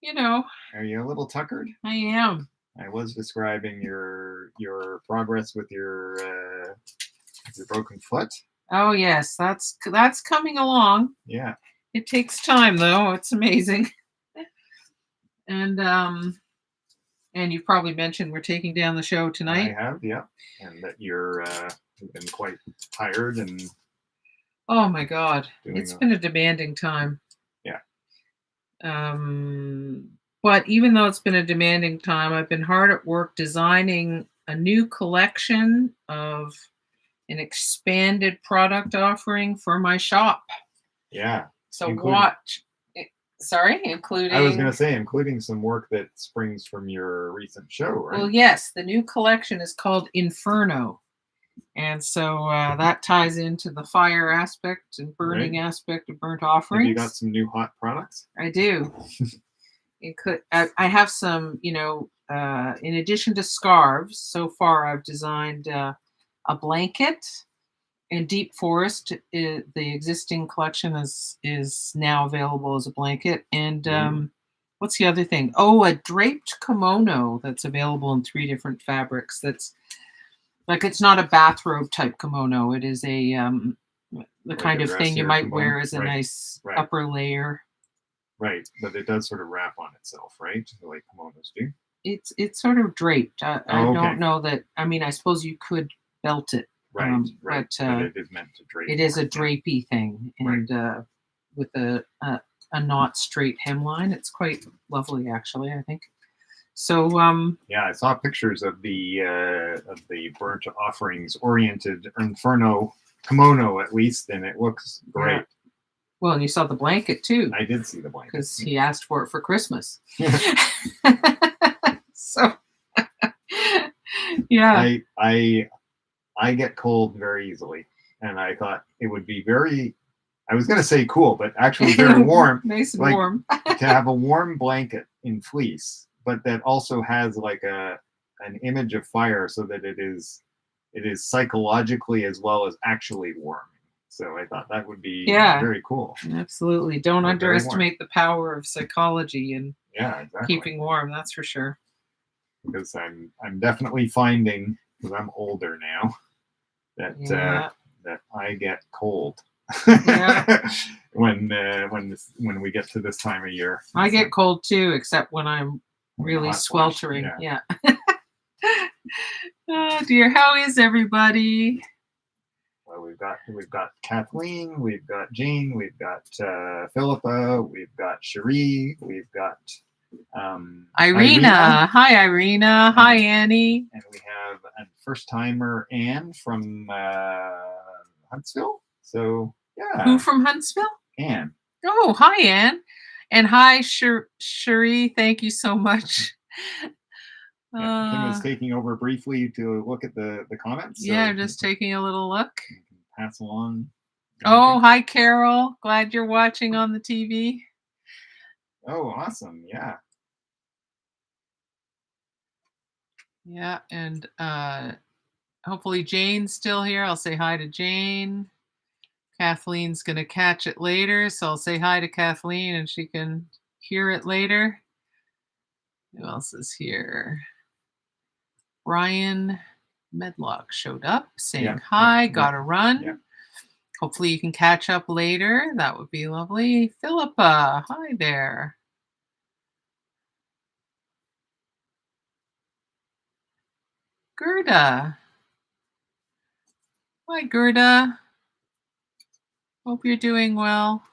you know. Are you a little tuckered? I am. I was describing your progress with your broken foot. Oh yes, that's coming along. Yeah. It takes time though. It's amazing. And you've probably mentioned we're taking down the show tonight. I have, yeah. And that you've been quite tired and oh my God. It's been a demanding time. Yeah. But even though it's been a demanding time, I've been hard at work designing a new collection of an expanded product offering for my shop. Yeah. So including I was going to say, including some work that springs from your recent show, right? Well, yes. The new collection is called Inferno. And so that ties into the fire aspect and burning aspect of burnt offerings. Have you got some new hot products? I do. I have some, in addition to scarves, so far I've designed a blanket. And Deep Forest, the existing collection is now available as a blanket. And what's the other thing? Oh, a draped kimono that's available in 3 different fabrics. That's like, it's not a bathrobe type kimono. It is the kind of thing you might wear as a nice upper layer. Right, but it does sort of wrap on itself, right? Like kimonos do. It's sort of draped. I don't know that. I mean, I suppose you could belt it. Right. But it is meant to drape. It is a drapey thing, and with a not straight hemline. It's quite lovely, actually, I think. So yeah, I saw pictures of the burnt offerings oriented Inferno kimono, at least, and it looks great. Yeah. Well, and you saw the blanket too. I did see the blanket because he asked for it for Christmas. So yeah, I get cold very easily, and I thought it would be very, I was going to say cool, but actually very warm. Nice and warm. To have a warm blanket in fleece, but that also has like an image of fire, so that it is psychologically as well as actually warm. So I thought that would be very cool. Absolutely. Don't underestimate the power of psychology and keeping warm. That's for sure. Because I'm definitely finding, because I'm older now, that I get cold when we get to this time of year. I get cold too, except when I'm really sweltering. Yeah. Oh dear, how is everybody? Well, we've got Kathleen, we've got Jane, we've got Philippa, we've got Cherie, we've got Irina. Hi, Irina. Hi, Annie. And we have a first timer, Anne from Huntsville. So yeah. Who from Huntsville? Anne. Oh, hi, Anne. And hi, Cherie. Thank you so much. Kim is taking over briefly to look at the comments. Yeah, I'm just taking a little look. Pass along. Oh, hi, Carol. Glad you're watching on the TV. Oh, awesome. Yeah. Yeah, and hopefully Jane's still here. I'll say hi to Jane. Kathleen's going to catch it later, so I'll say hi to Kathleen and she can hear it later. Who else is here? Brian Medlock showed up saying hi, gotta run. Yeah. Hopefully you can catch up later. That would be lovely. Philippa, hi there. Gerda. Hi, Gerda. Hope you're doing well.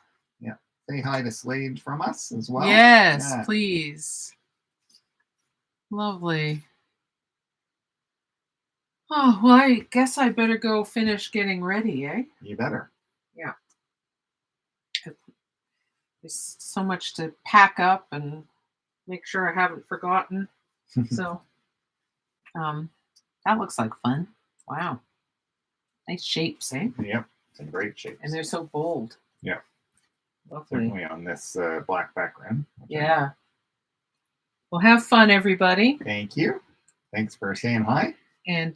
Yeah. Say hi to Slade from us as well. Yes, please. Lovely. Oh, well, I guess I better go finish getting ready, eh? You better. Yeah. There's so much to pack up and make sure I haven't forgotten. So um, that looks like fun. Wow, nice shapes, eh? Yep, some great shapes. And they're so bold. Yeah, Lovely. certainly on this black background. Yeah. Well, have fun, everybody. Thank you. Thanks for saying hi. And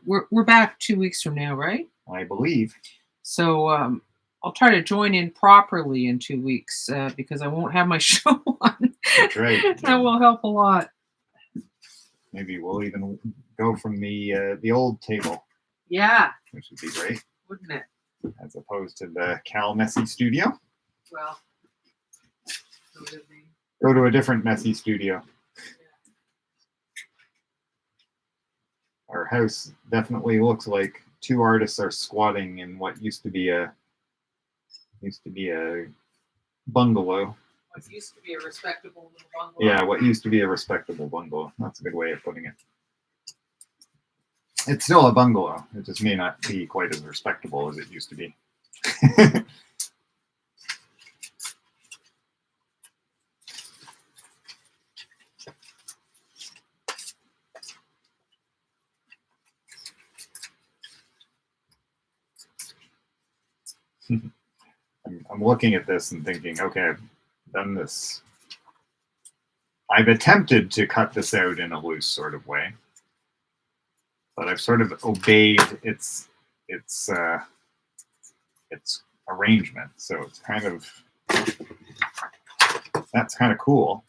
we're back 2 weeks from now, right? I believe. So I'll try to join in properly in 2 weeks because I won't have my show on. That's right. That will help a lot. Maybe we'll even go from the old table. Yeah. Which would be great. Wouldn't it? As opposed to the Cal Messy studio. Well, go to a different messy studio. Our house definitely looks like two artists are squatting in what used to be a bungalow. What used to be a respectable little bungalow. Yeah, what used to be a respectable bungalow. That's a good way of putting it. It's still a bungalow. It just may not be quite as respectable as it used to be. I'm looking at this and thinking, okay, I've done this. I've attempted to cut this out in a loose sort of way, but I've sort of obeyed its arrangement. So it's kind of, that's kind of cool.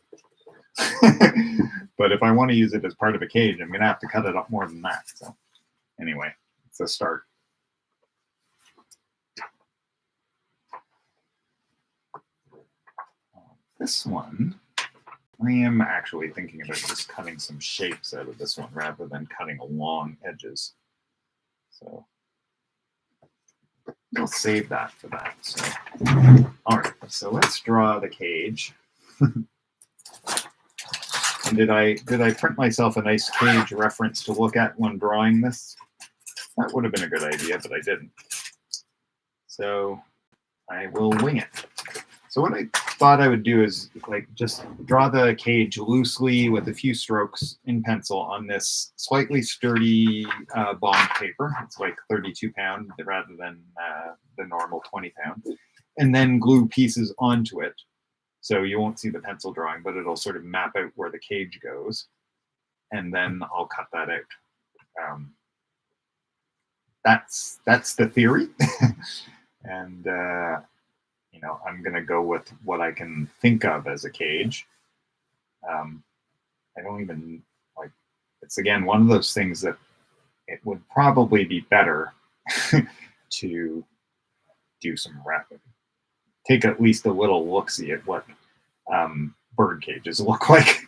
But if I want to use it as part of a cage, I'm going to have to cut it up more than that. So anyway, it's a start. This one, I am actually thinking about just cutting some shapes out of this one rather than cutting along edges. So we'll save that for that. So, all right, so let's draw the cage. And did I print myself a nice cage reference to look at when drawing this? That would have been a good idea, but I didn't. So I will wing it. So what I thought I would do is like just draw the cage loosely with a few strokes in pencil on this slightly sturdy bond paper. It's like 32 pound rather than the normal 20 pound. And then glue pieces onto it. So you won't see the pencil drawing, but it'll sort of map out where the cage goes. And then I'll cut that out. That's the theory. And you know, I'm going to go with what I can think of as a cage. I don't even, like, it's again one of those things that it would probably be better to do some wrapping. Take at least a little look-see at what bird cages look like.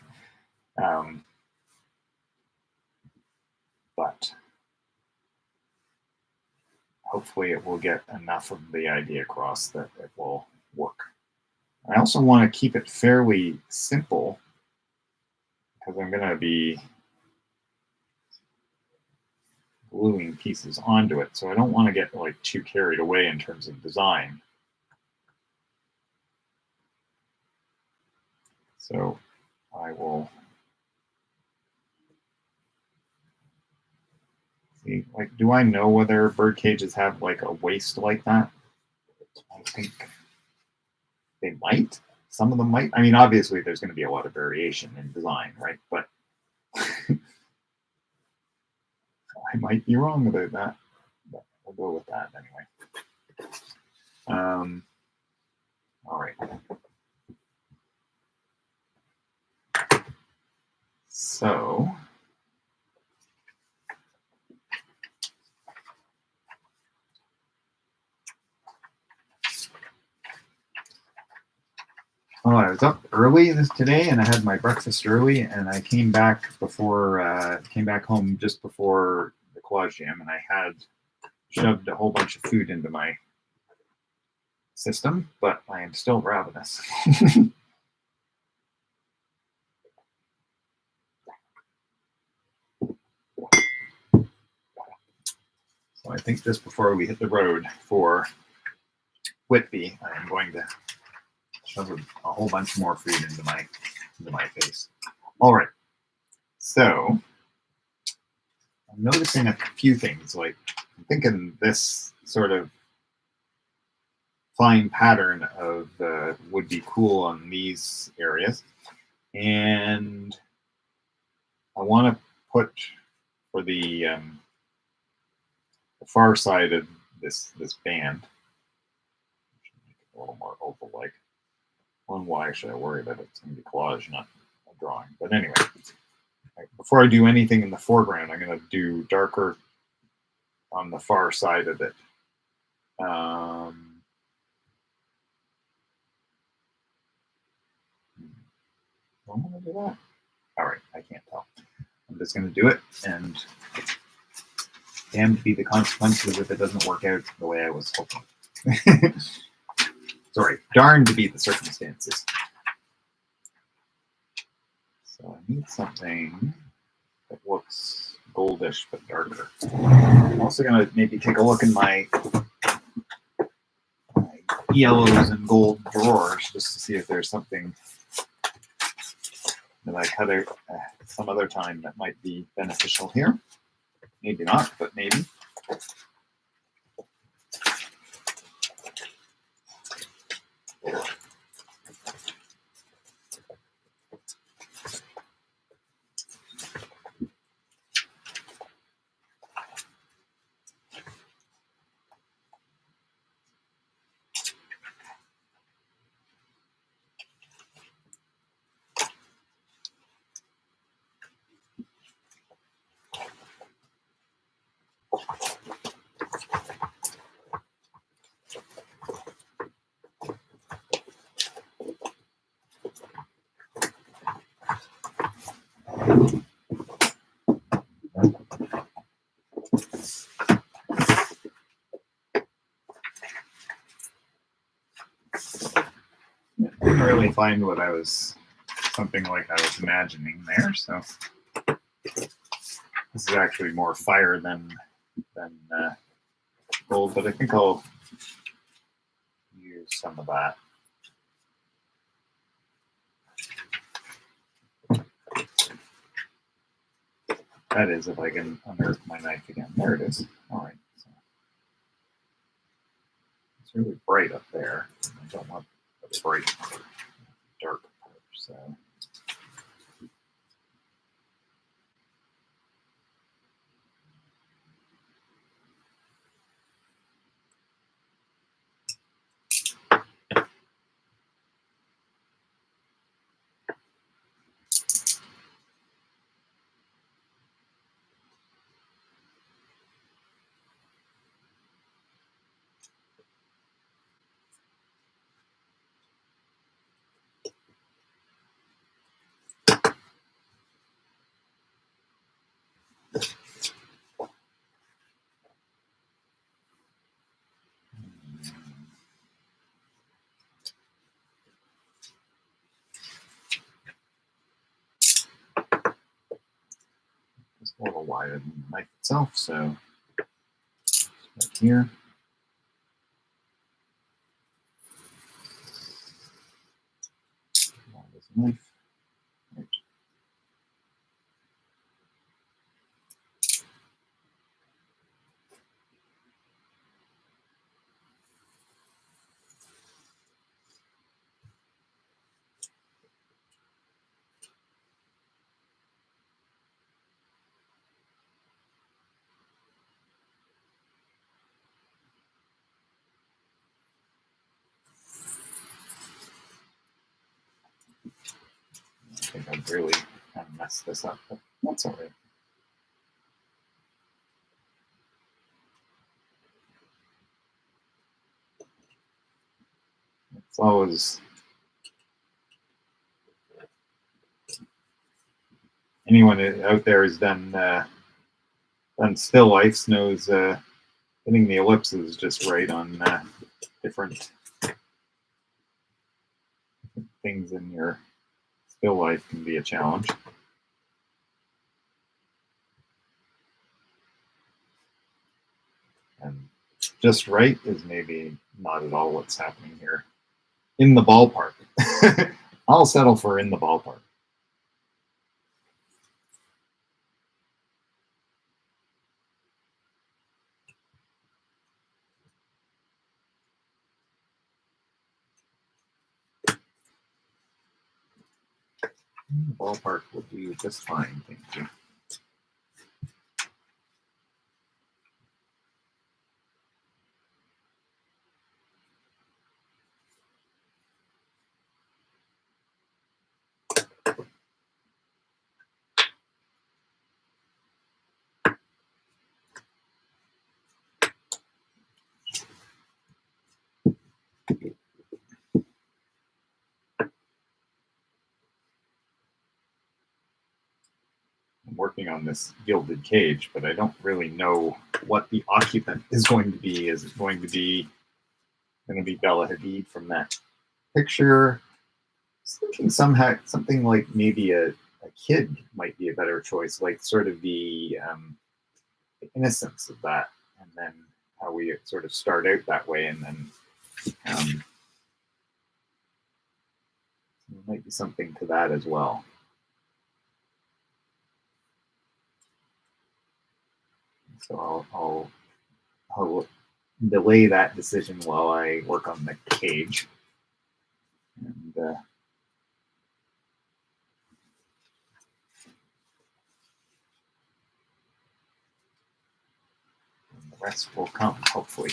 But hopefully it will get enough of the idea across that it will work. I also want to keep it fairly simple because I'm going to be gluing pieces onto it. So I don't want to get like too carried away in terms of design. So I will see, like, do I know whether bird cages have like a waist like that? I think they might. Some of them might. I mean, obviously there's going to be a lot of variation in design, right? But I might be wrong about that. But we'll go with that anyway. All right. So I was up early today, and I had my breakfast early, and I came back home just before the collage jam, and I had shoved a whole bunch of food into my system, but I am still ravenous. So I think just before we hit the road for Whitby, I am going to shove a whole bunch more food into my face. All right. So I'm noticing a few things. Like I'm thinking this sort of fine pattern of would be cool on these areas, and I want to put for the far side of this band. Make it a little more oval-like. Why should I worry about it? It's going to be collage, not a drawing. But anyway, before I do anything in the foreground, I'm going to do darker on the far side of it. I'm going to do that. All right, I can't tell. I'm just going to do it, and damned be the consequences if it doesn't work out the way I was hoping. Sorry, darned to be the circumstances. So I need something that looks goldish but darker. I'm also going to maybe take a look in my yellows and gold drawers just to see if there's something that I cut out some other time that might be beneficial here. Maybe not, but maybe. Didn't really find what I was, something like I was imagining there, so this is actually more fire than gold, but I think I'll use some of that. That is, if I can unearth my knife again. There it is. All right. So it's really bright up there. I don't want the bright dark part, so. It's a little wider than the knife itself, so right here. This knife. Right. I think I've really kind of messed this up, but that's all right. It's always anyone out there has done still lifes knows getting the ellipses just right on different things in your still life can be a challenge. And just right is maybe not at all what's happening here. in the ballpark. I'll settle for in the ballpark. Ballpark will do just fine, thank you. I'm working on this gilded cage, but I don't really know what the occupant is going to be. Is it going to be Bella Hadid from that picture? I was thinking somehow something like maybe a kid might be a better choice, like sort of the innocence of that, and then how we sort of start out that way, and then there might be something to that as well. So I'll delay that decision while I work on the cage. And the rest will come, hopefully.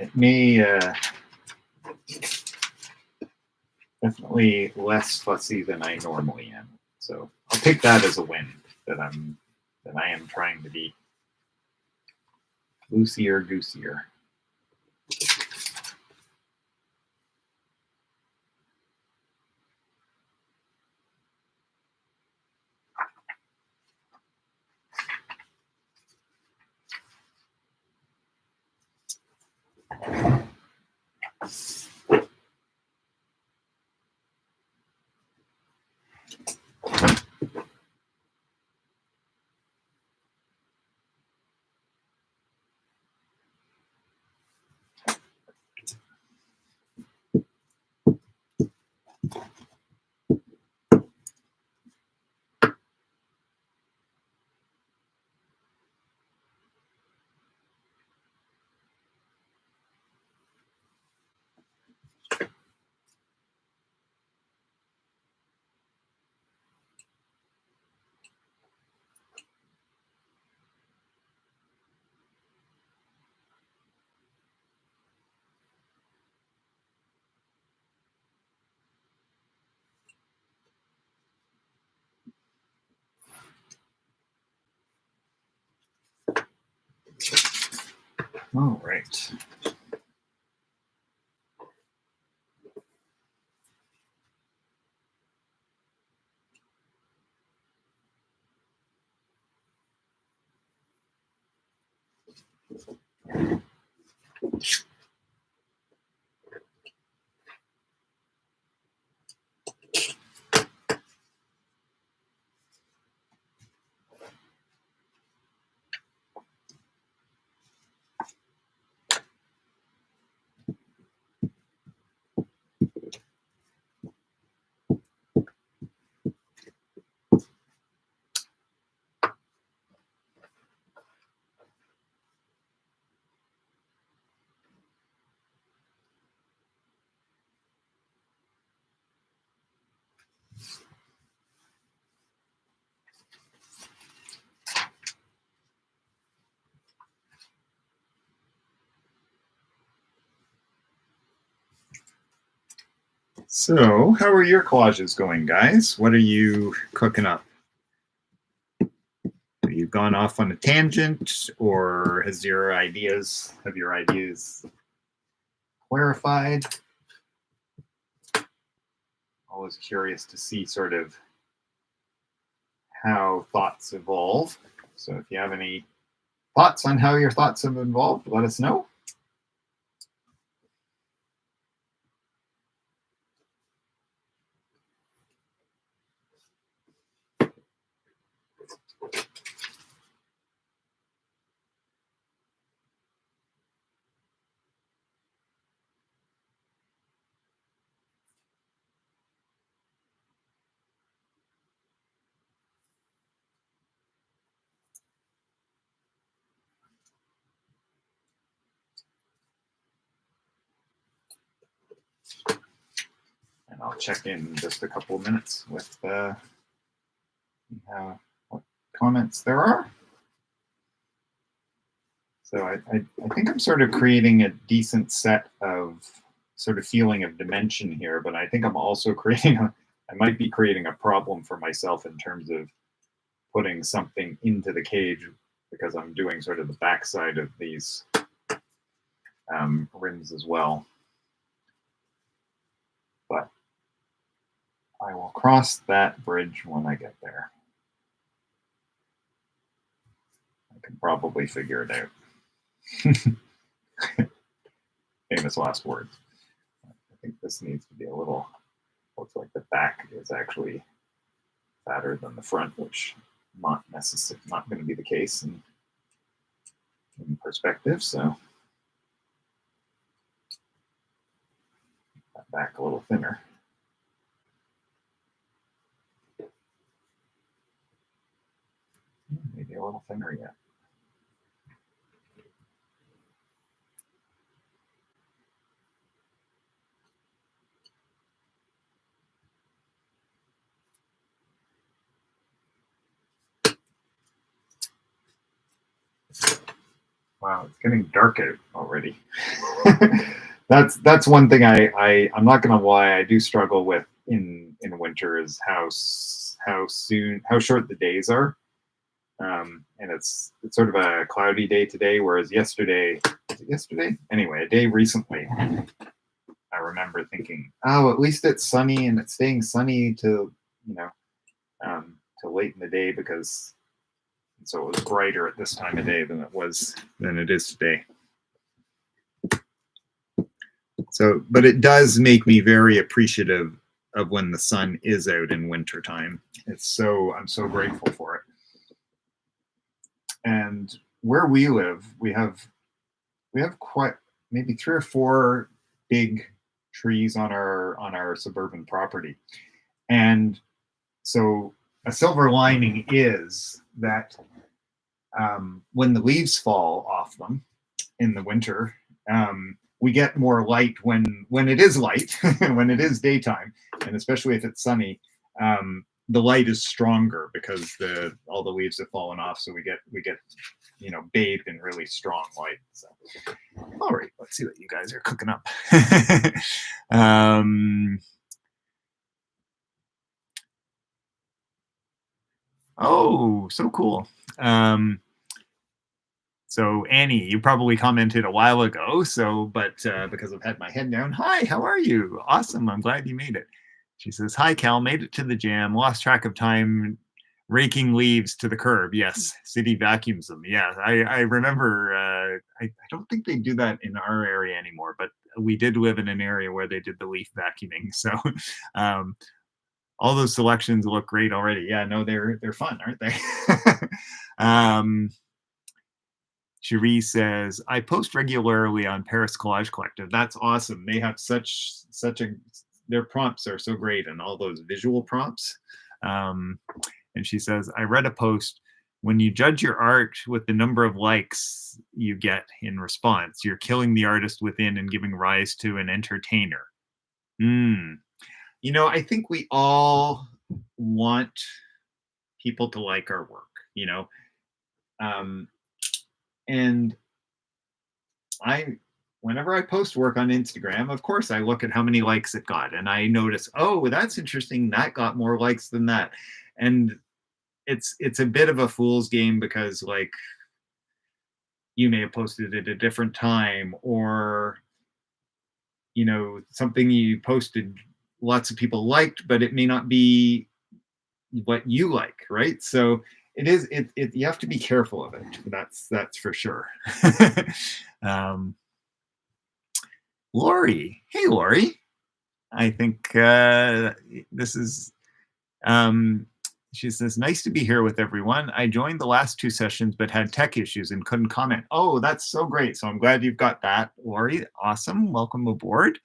It may definitely less fussy than I normally am. So I'll take that as a win, that I am trying to be loosier goosier. All right. So, how are your collages going, guys? What are you cooking up? Have you gone off on a tangent, or have your ideas clarified? Always curious to see sort of how thoughts evolve. So, if you have any thoughts on how your thoughts have evolved, let us know. And I'll check in just a couple of minutes with what comments there are. So I think I'm sort of creating a decent set of sort of feeling of dimension here, but I think I'm also I might be creating a problem for myself in terms of putting something into the cage because I'm doing sort of the backside of these rims as well. But I will cross that bridge when I get there. I can probably figure it out. Famous last words. I think this needs to be a little, looks like the back is actually fatter than the front, which not going to be the case in perspective. So that back a little thinner. Maybe a little thinner yet. Wow, it's getting dark out already. That's one thing I'm not gonna lie, I do struggle with in winter is how short the days are. And it's sort of a cloudy day today, whereas yesterday, was it yesterday? Anyway, a day recently, I remember thinking, oh, at least it's sunny and it's staying sunny to late in the day because so it was brighter at this time of day than it is today. So, but it does make me very appreciative of when the sun is out in wintertime. I'm so grateful for it. And where we live, we have quite maybe 3 or 4 big trees on our suburban property. And so a silver lining is that when the leaves fall off them in the winter, we get more light when it is light, when it is daytime, and especially if it's sunny. The light is stronger because all the leaves have fallen off, so we get bathed in really strong light. So, all right, let's see what you guys are cooking up. Oh, so cool. So Annie, you probably commented a while ago. But because I've had my head down, hi, how are you? Awesome, I'm glad you made it. She says, hi, Cal, made it to the jam, lost track of time raking leaves to the curb. Yes, city vacuums them. Yeah, I remember. I don't think they do that in our area anymore, but we did live in an area where they did the leaf vacuuming. So all those selections look great already. Yeah, no, they're fun, aren't they? Cherie says, I post regularly on Paris Collage Collective. That's awesome. They have their prompts are so great, and all those visual prompts. And she says, I read a post, when you judge your art with the number of likes you get in response, you're killing the artist within and giving rise to an entertainer. I think we all want people to like our work, and whenever I post work on Instagram, of course, I look at how many likes it got, and I notice, oh, that's interesting. That got more likes than that, and it's a bit of a fool's game because like you may have posted it at a different time, or something you posted lots of people liked, but it may not be what you like, right? So it you have to be careful of it. That's for sure. um, Lori, hey Lori, I think this is she says, nice to be here with everyone. I joined the last two sessions but had tech issues and couldn't comment. Oh, that's so great. So I'm glad you've got that, Lori. Awesome. Welcome aboard.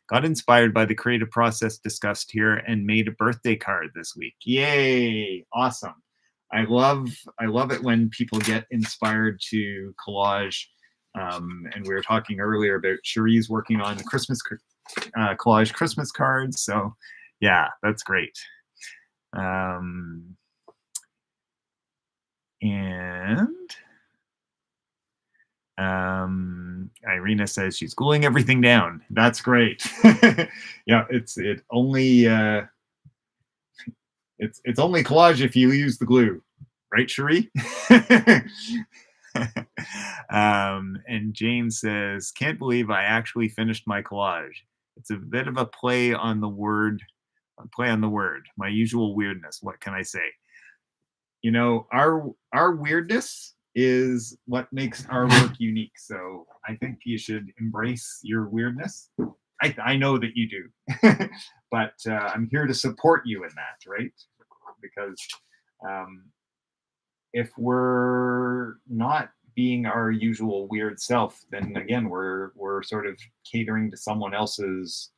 Got inspired by the creative process discussed here and made a birthday card this week. Yay. Awesome. I love it when people get inspired to collage. And we were talking earlier about Cherie's working on the Christmas collage Christmas cards. So yeah, that's great. And Irina says she's gluing everything down. That's great. Yeah, it's only collage if you use the glue, right, Cherie? And Jane says, can't believe I actually finished my collage. It's a bit of a play on the word. My usual weirdness. What can I say? Our weirdness is what makes our work unique. So I think you should embrace your weirdness. I know that you do, but I'm here to support you in that, right? Because if we're not being our usual weird self, then again we're sort of catering to someone else's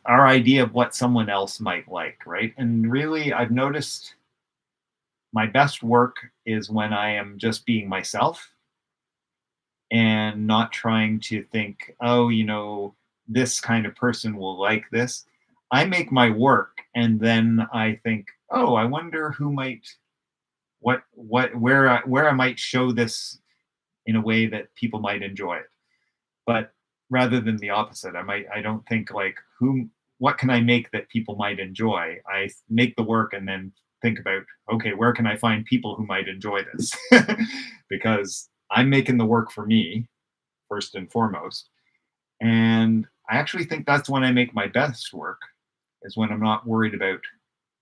our idea of what someone else might like, right? And really, I've noticed my best work is when I am just being myself and not trying to think, oh, this kind of person will like this. I make my work and then I think, oh, I wonder who might, where I might show this in a way that people might enjoy it. But rather than the opposite, I don't think like what can I make that people might enjoy? I make the work and then think about, okay, where can I find people who might enjoy this? Because I'm making the work for me first and foremost. And I actually think that's when I make my best work, is when I'm not worried about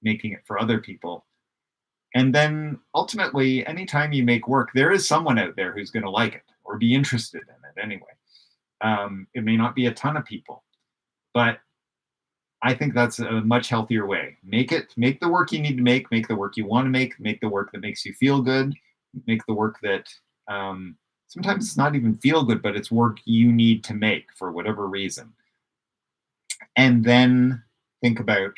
making it for other people. And then ultimately, anytime you make work, there is someone out there who's going to like it or be interested in it anyway. It may not be a ton of people, but I think that's a much healthier way. Make the work you need to make the work you want to make the work that makes you feel good, make the work that sometimes it's not even feel good, but it's work you need to make for whatever reason. And then think about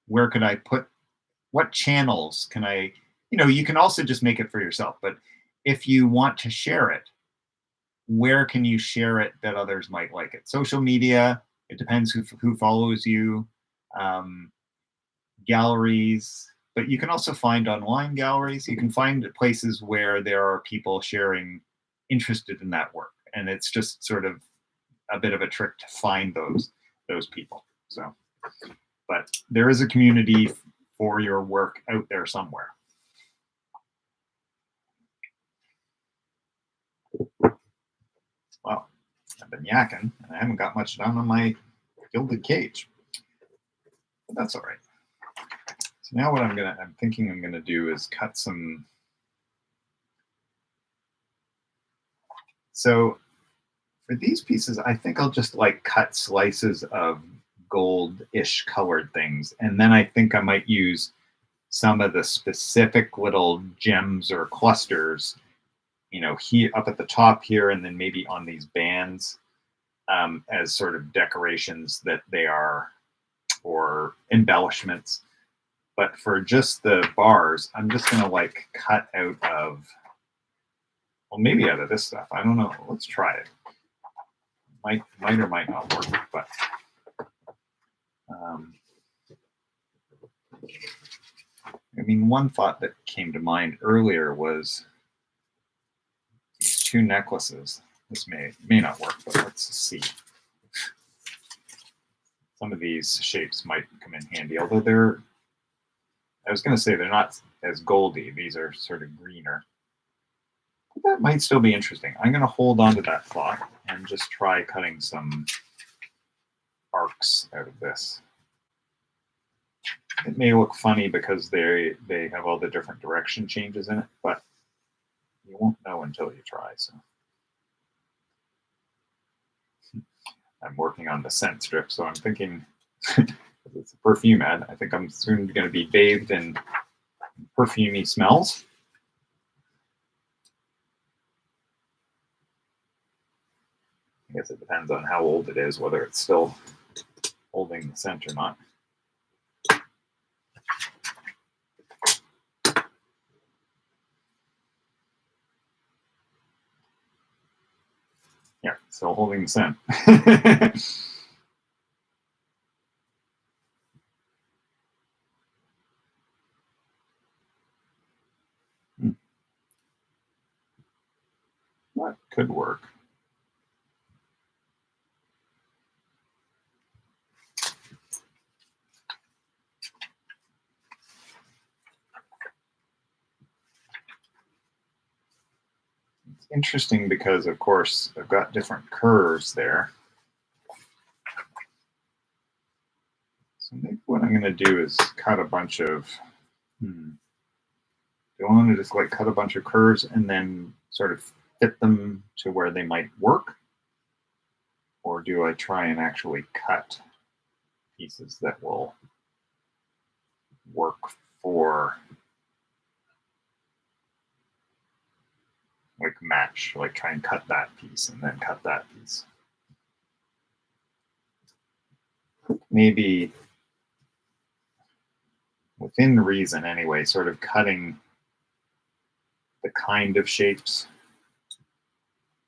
where could I put, what channels can I, you can also just make it for yourself, but if you want to share it, where can you share it that others might like it? Social media, it depends who follows you, galleries, but you can also find online galleries. You can find places where there are people sharing interested in that work. And it's just sort of a bit of a trick to find those people. So, but there is a community for your work out there somewhere. Well, I've been yakking and I haven't got much done on my gilded cage, but that's all right. So now what I'm thinking I'm gonna do is cut some. So for these pieces, I think I'll just like cut slices of gold-ish colored things. And then I think I might use some of the specific little gems or clusters, here up at the top here, and then maybe on these bands as sort of decorations that they are, or embellishments. But for just the bars, I'm just gonna like cut out of, well, maybe out of this stuff. I don't know. Let's try it. Might or might not work, but mean, one thought that came to mind earlier was these two necklaces. This may not work, but let's see. Some of these shapes might come in handy, although I was going to say they're not as goldy. These are sort of greener. But that might still be interesting. I'm going to hold on to that thought and just try cutting some arcs out of this. It may look funny because they have all the different direction changes in it, but you won't know until you try. So I'm working on the scent strip, so I'm thinking, it's a perfume ad, I think I'm soon going to be bathed in perfumey smells. I guess it depends on how old it is, whether it's still holding the scent or not. Yeah, still holding the scent. That could work. It's interesting because, of course, I've got different curves there. So maybe what I'm going to do is cut a bunch of, do I want to just like cut a bunch of curves and then sort of fit them to where they might work? Or do I try and actually cut pieces that will work for, like, match, like try and cut that piece and then cut that piece? Maybe within reason anyway, sort of cutting the kind of shapes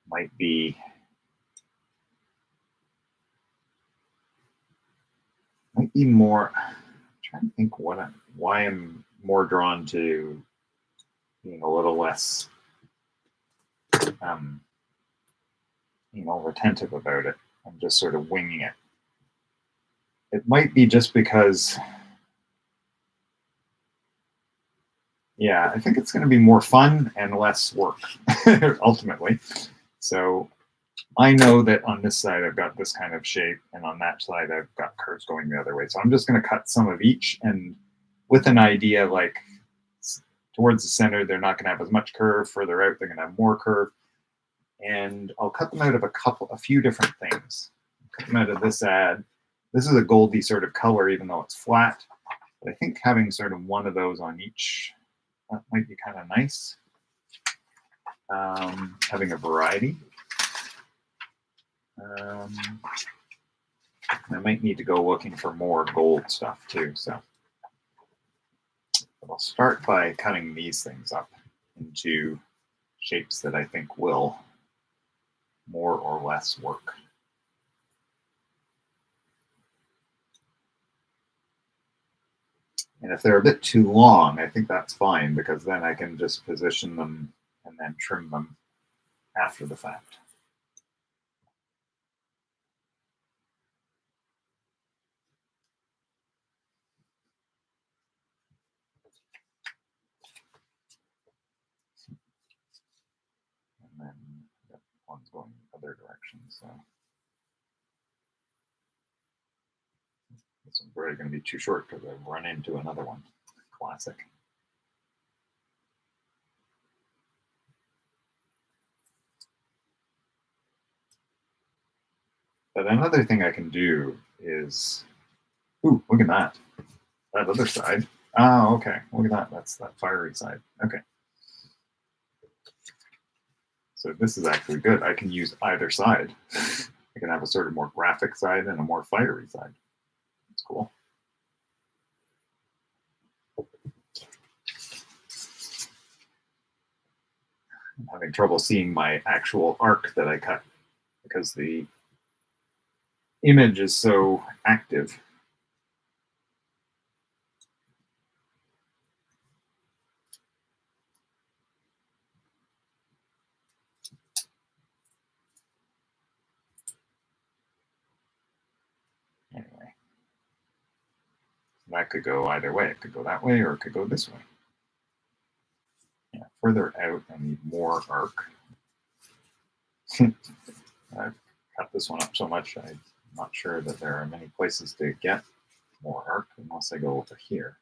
might be more. I'm trying to think why I'm more drawn to being a little less retentive about it. I'm just sort of winging it. It might be just because, yeah, I think it's going to be more fun and less work ultimately. So I know that on this side I've got this kind of shape, and on that side I've got curves going the other way. So I'm just going to cut some of each, and with an idea like towards the center they're not going to have as much curve, further out they're going to have more curve, and I'll cut them out of a few different things. Cut them out of this ad. This is a goldy sort of color, even though it's flat. But I think having sort of one of those on each, that might be kind of nice. Having a variety. I might need to go looking for more gold stuff too. So but I'll start by cutting these things up into shapes that I think will more or less work. And if they're a bit too long, I think that's fine, because then I can just position them and then trim them after the fact. And then that one's going the other direction, so this one's probably going to be too short because I've run into another one. Classic. But another thing I can do is, ooh, look at that. That other side. Oh, okay. Look at that. That's that fiery side. Okay. So this is actually good. I can use either side. I can have a sort of more graphic side and a more fiery side. That's cool. I'm having trouble seeing my actual arc that I cut because the image is so active. that could go either way. It could go that way or it could go this way. Yeah, further out, I need more arc. I've cut this one up so much, I'm not sure that there are many places to get more arc unless I go over here.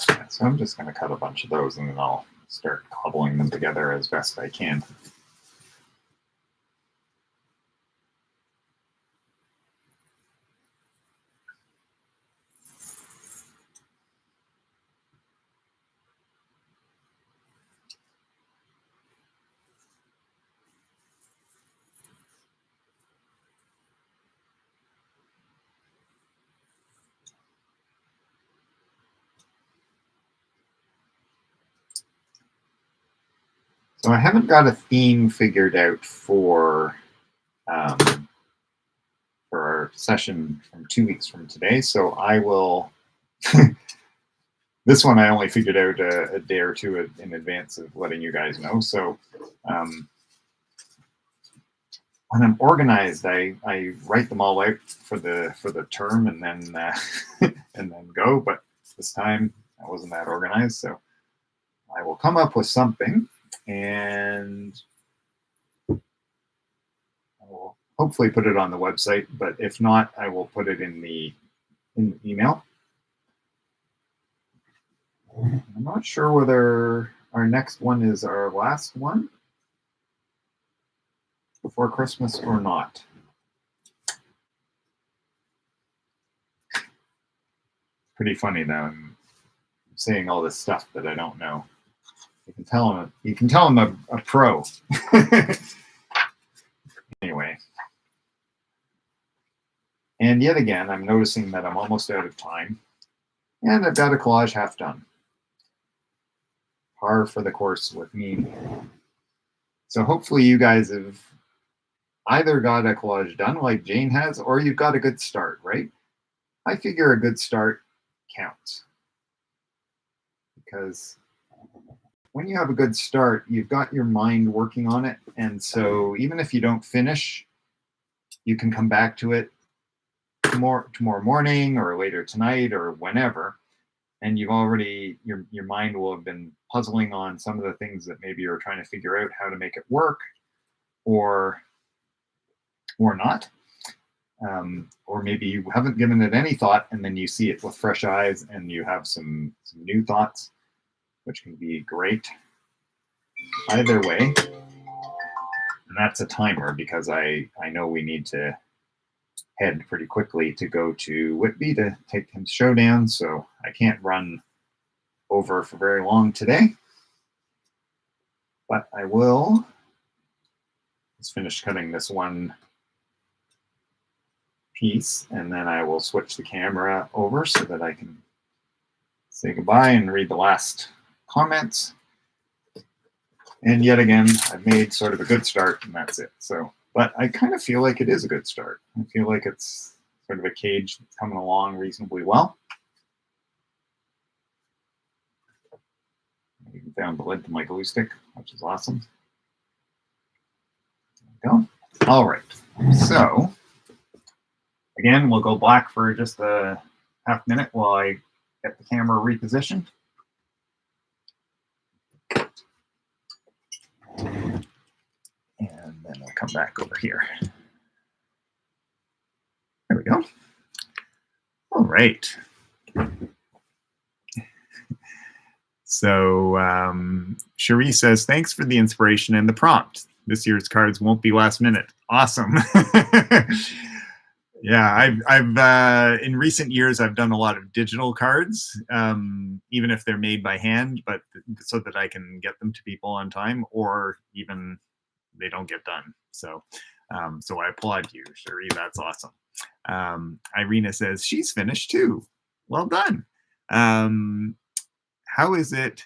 Yeah, so I'm just going to cut a bunch of those and then I'll start cobbling them together as best I can. So I haven't got a theme figured out for our session from 2 weeks from today. So I will, this one I only figured out a day or two in advance of letting you guys know. So when I'm organized, I write them all out for the term and then and then go. But this time I wasn't that organized, so I will come up with something and I will hopefully put it on the website. But if not, I will put it in the email. I'm not sure whether our next one is our last one before Christmas or not. Pretty funny though. I'm saying all this stuff that I don't know. You can tell him a pro. Anyway. And yet again, I'm noticing that I'm almost out of time. And I've got a collage half done. Par for the course with me. So hopefully you guys have either got a collage done like Jane has, or you've got a good start, right? I figure a good start counts. Because when you have a good start, you've got your mind working on it. And so even if you don't finish, you can come back to it tomorrow morning or later tonight or whenever. And you've already, your mind will have been puzzling on some of the things that maybe you're trying to figure out how to make it work or not. Or maybe you haven't given it any thought and then you see it with fresh eyes and you have some new thoughts, which can be great. Either way, and that's a timer because I know we need to head pretty quickly to go to Whitby to take Kim's show down, so I can't run over for very long today. But I will just finish cutting this one piece, and then I will switch the camera over so that I can say goodbye and read the last comments. And yet again, I've made sort of a good start, and that's it. So, but I kind of feel like it is a good start. I feel like it's sort of a cage that's coming along reasonably well. I even found the lid to my glue stick, which is awesome. There we go. All right. So, again, we'll go black for just a half minute while I get the camera repositioned. And then I'll come back over here. There we go. All right. So Cherie says, thanks for the inspiration and the prompt. This year's cards won't be last minute. Awesome. Yeah, I've in recent years, I've done a lot of digital cards, even if they're made by hand, but so that I can get them to people on time, or even they don't get done. So so I applaud you, Cherie. That's awesome. Irina says, she's finished too. Well done. How is it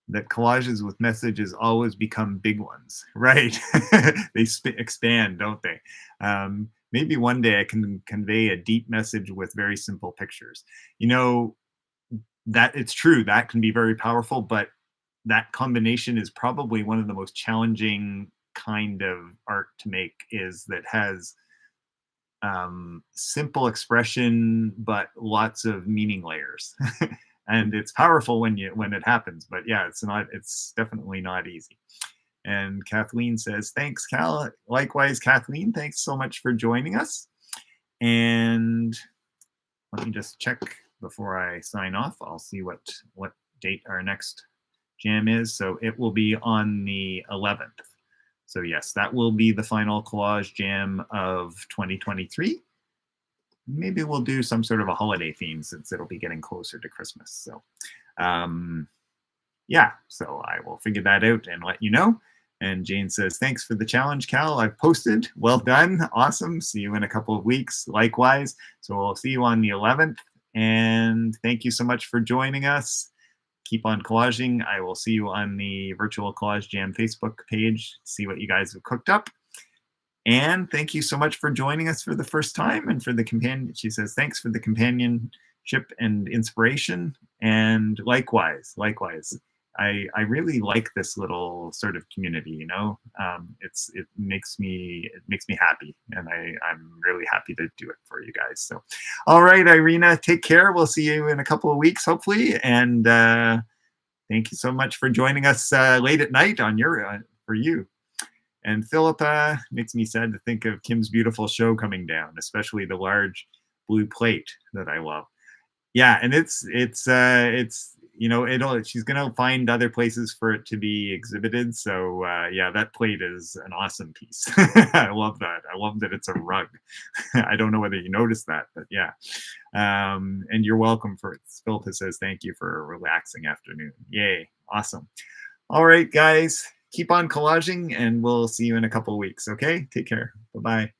that collages with messages always become big ones, right? They expand, don't they? Maybe one day I can convey a deep message with very simple pictures. You know, that it's true, that can be very powerful, but that combination is probably one of the most challenging kind of art to make, is that has simple expression but lots of meaning layers. And it's powerful when it happens, but yeah, it's definitely not easy. And Kathleen says, thanks, Cal. Likewise, Kathleen, thanks so much for joining us. And let me just check before I sign off. I'll see what date our next jam is. So it will be on the 11th. So yes, that will be the final collage jam of 2023. Maybe we'll do some sort of a holiday theme since it'll be getting closer to Christmas. So yeah, so I will figure that out and let you know. And Jane says, thanks for the challenge, Cal. I've posted. Well done. Awesome. See you in a couple of weeks. Likewise. So we'll see you on the 11th. And thank you so much for joining us. Keep on collaging. I will see you on the Virtual Collage Jam Facebook page to see what you guys have cooked up. And thank you so much for joining us for the first time and for the companion. She says, thanks for the companionship and inspiration. And likewise. I really like this little sort of community, you know. It makes me happy, and I'm really happy to do it for you guys. So, all right, Irina, take care. We'll see you in a couple of weeks, hopefully. And thank you so much for joining us late at night on for you. And Philippa, makes me sad to think of Kim's beautiful show coming down, especially the large blue plate that I love. Yeah, and it's you know, she's gonna find other places for it to be exhibited. So yeah, that plate is an awesome piece. I love that. I love that it's a rug. I don't know whether you noticed that, but yeah. And you're welcome for it. Philippa says thank you for a relaxing afternoon. Yay, awesome. All right, guys, keep on collaging, and we'll see you in a couple of weeks. Okay, take care. Bye-bye.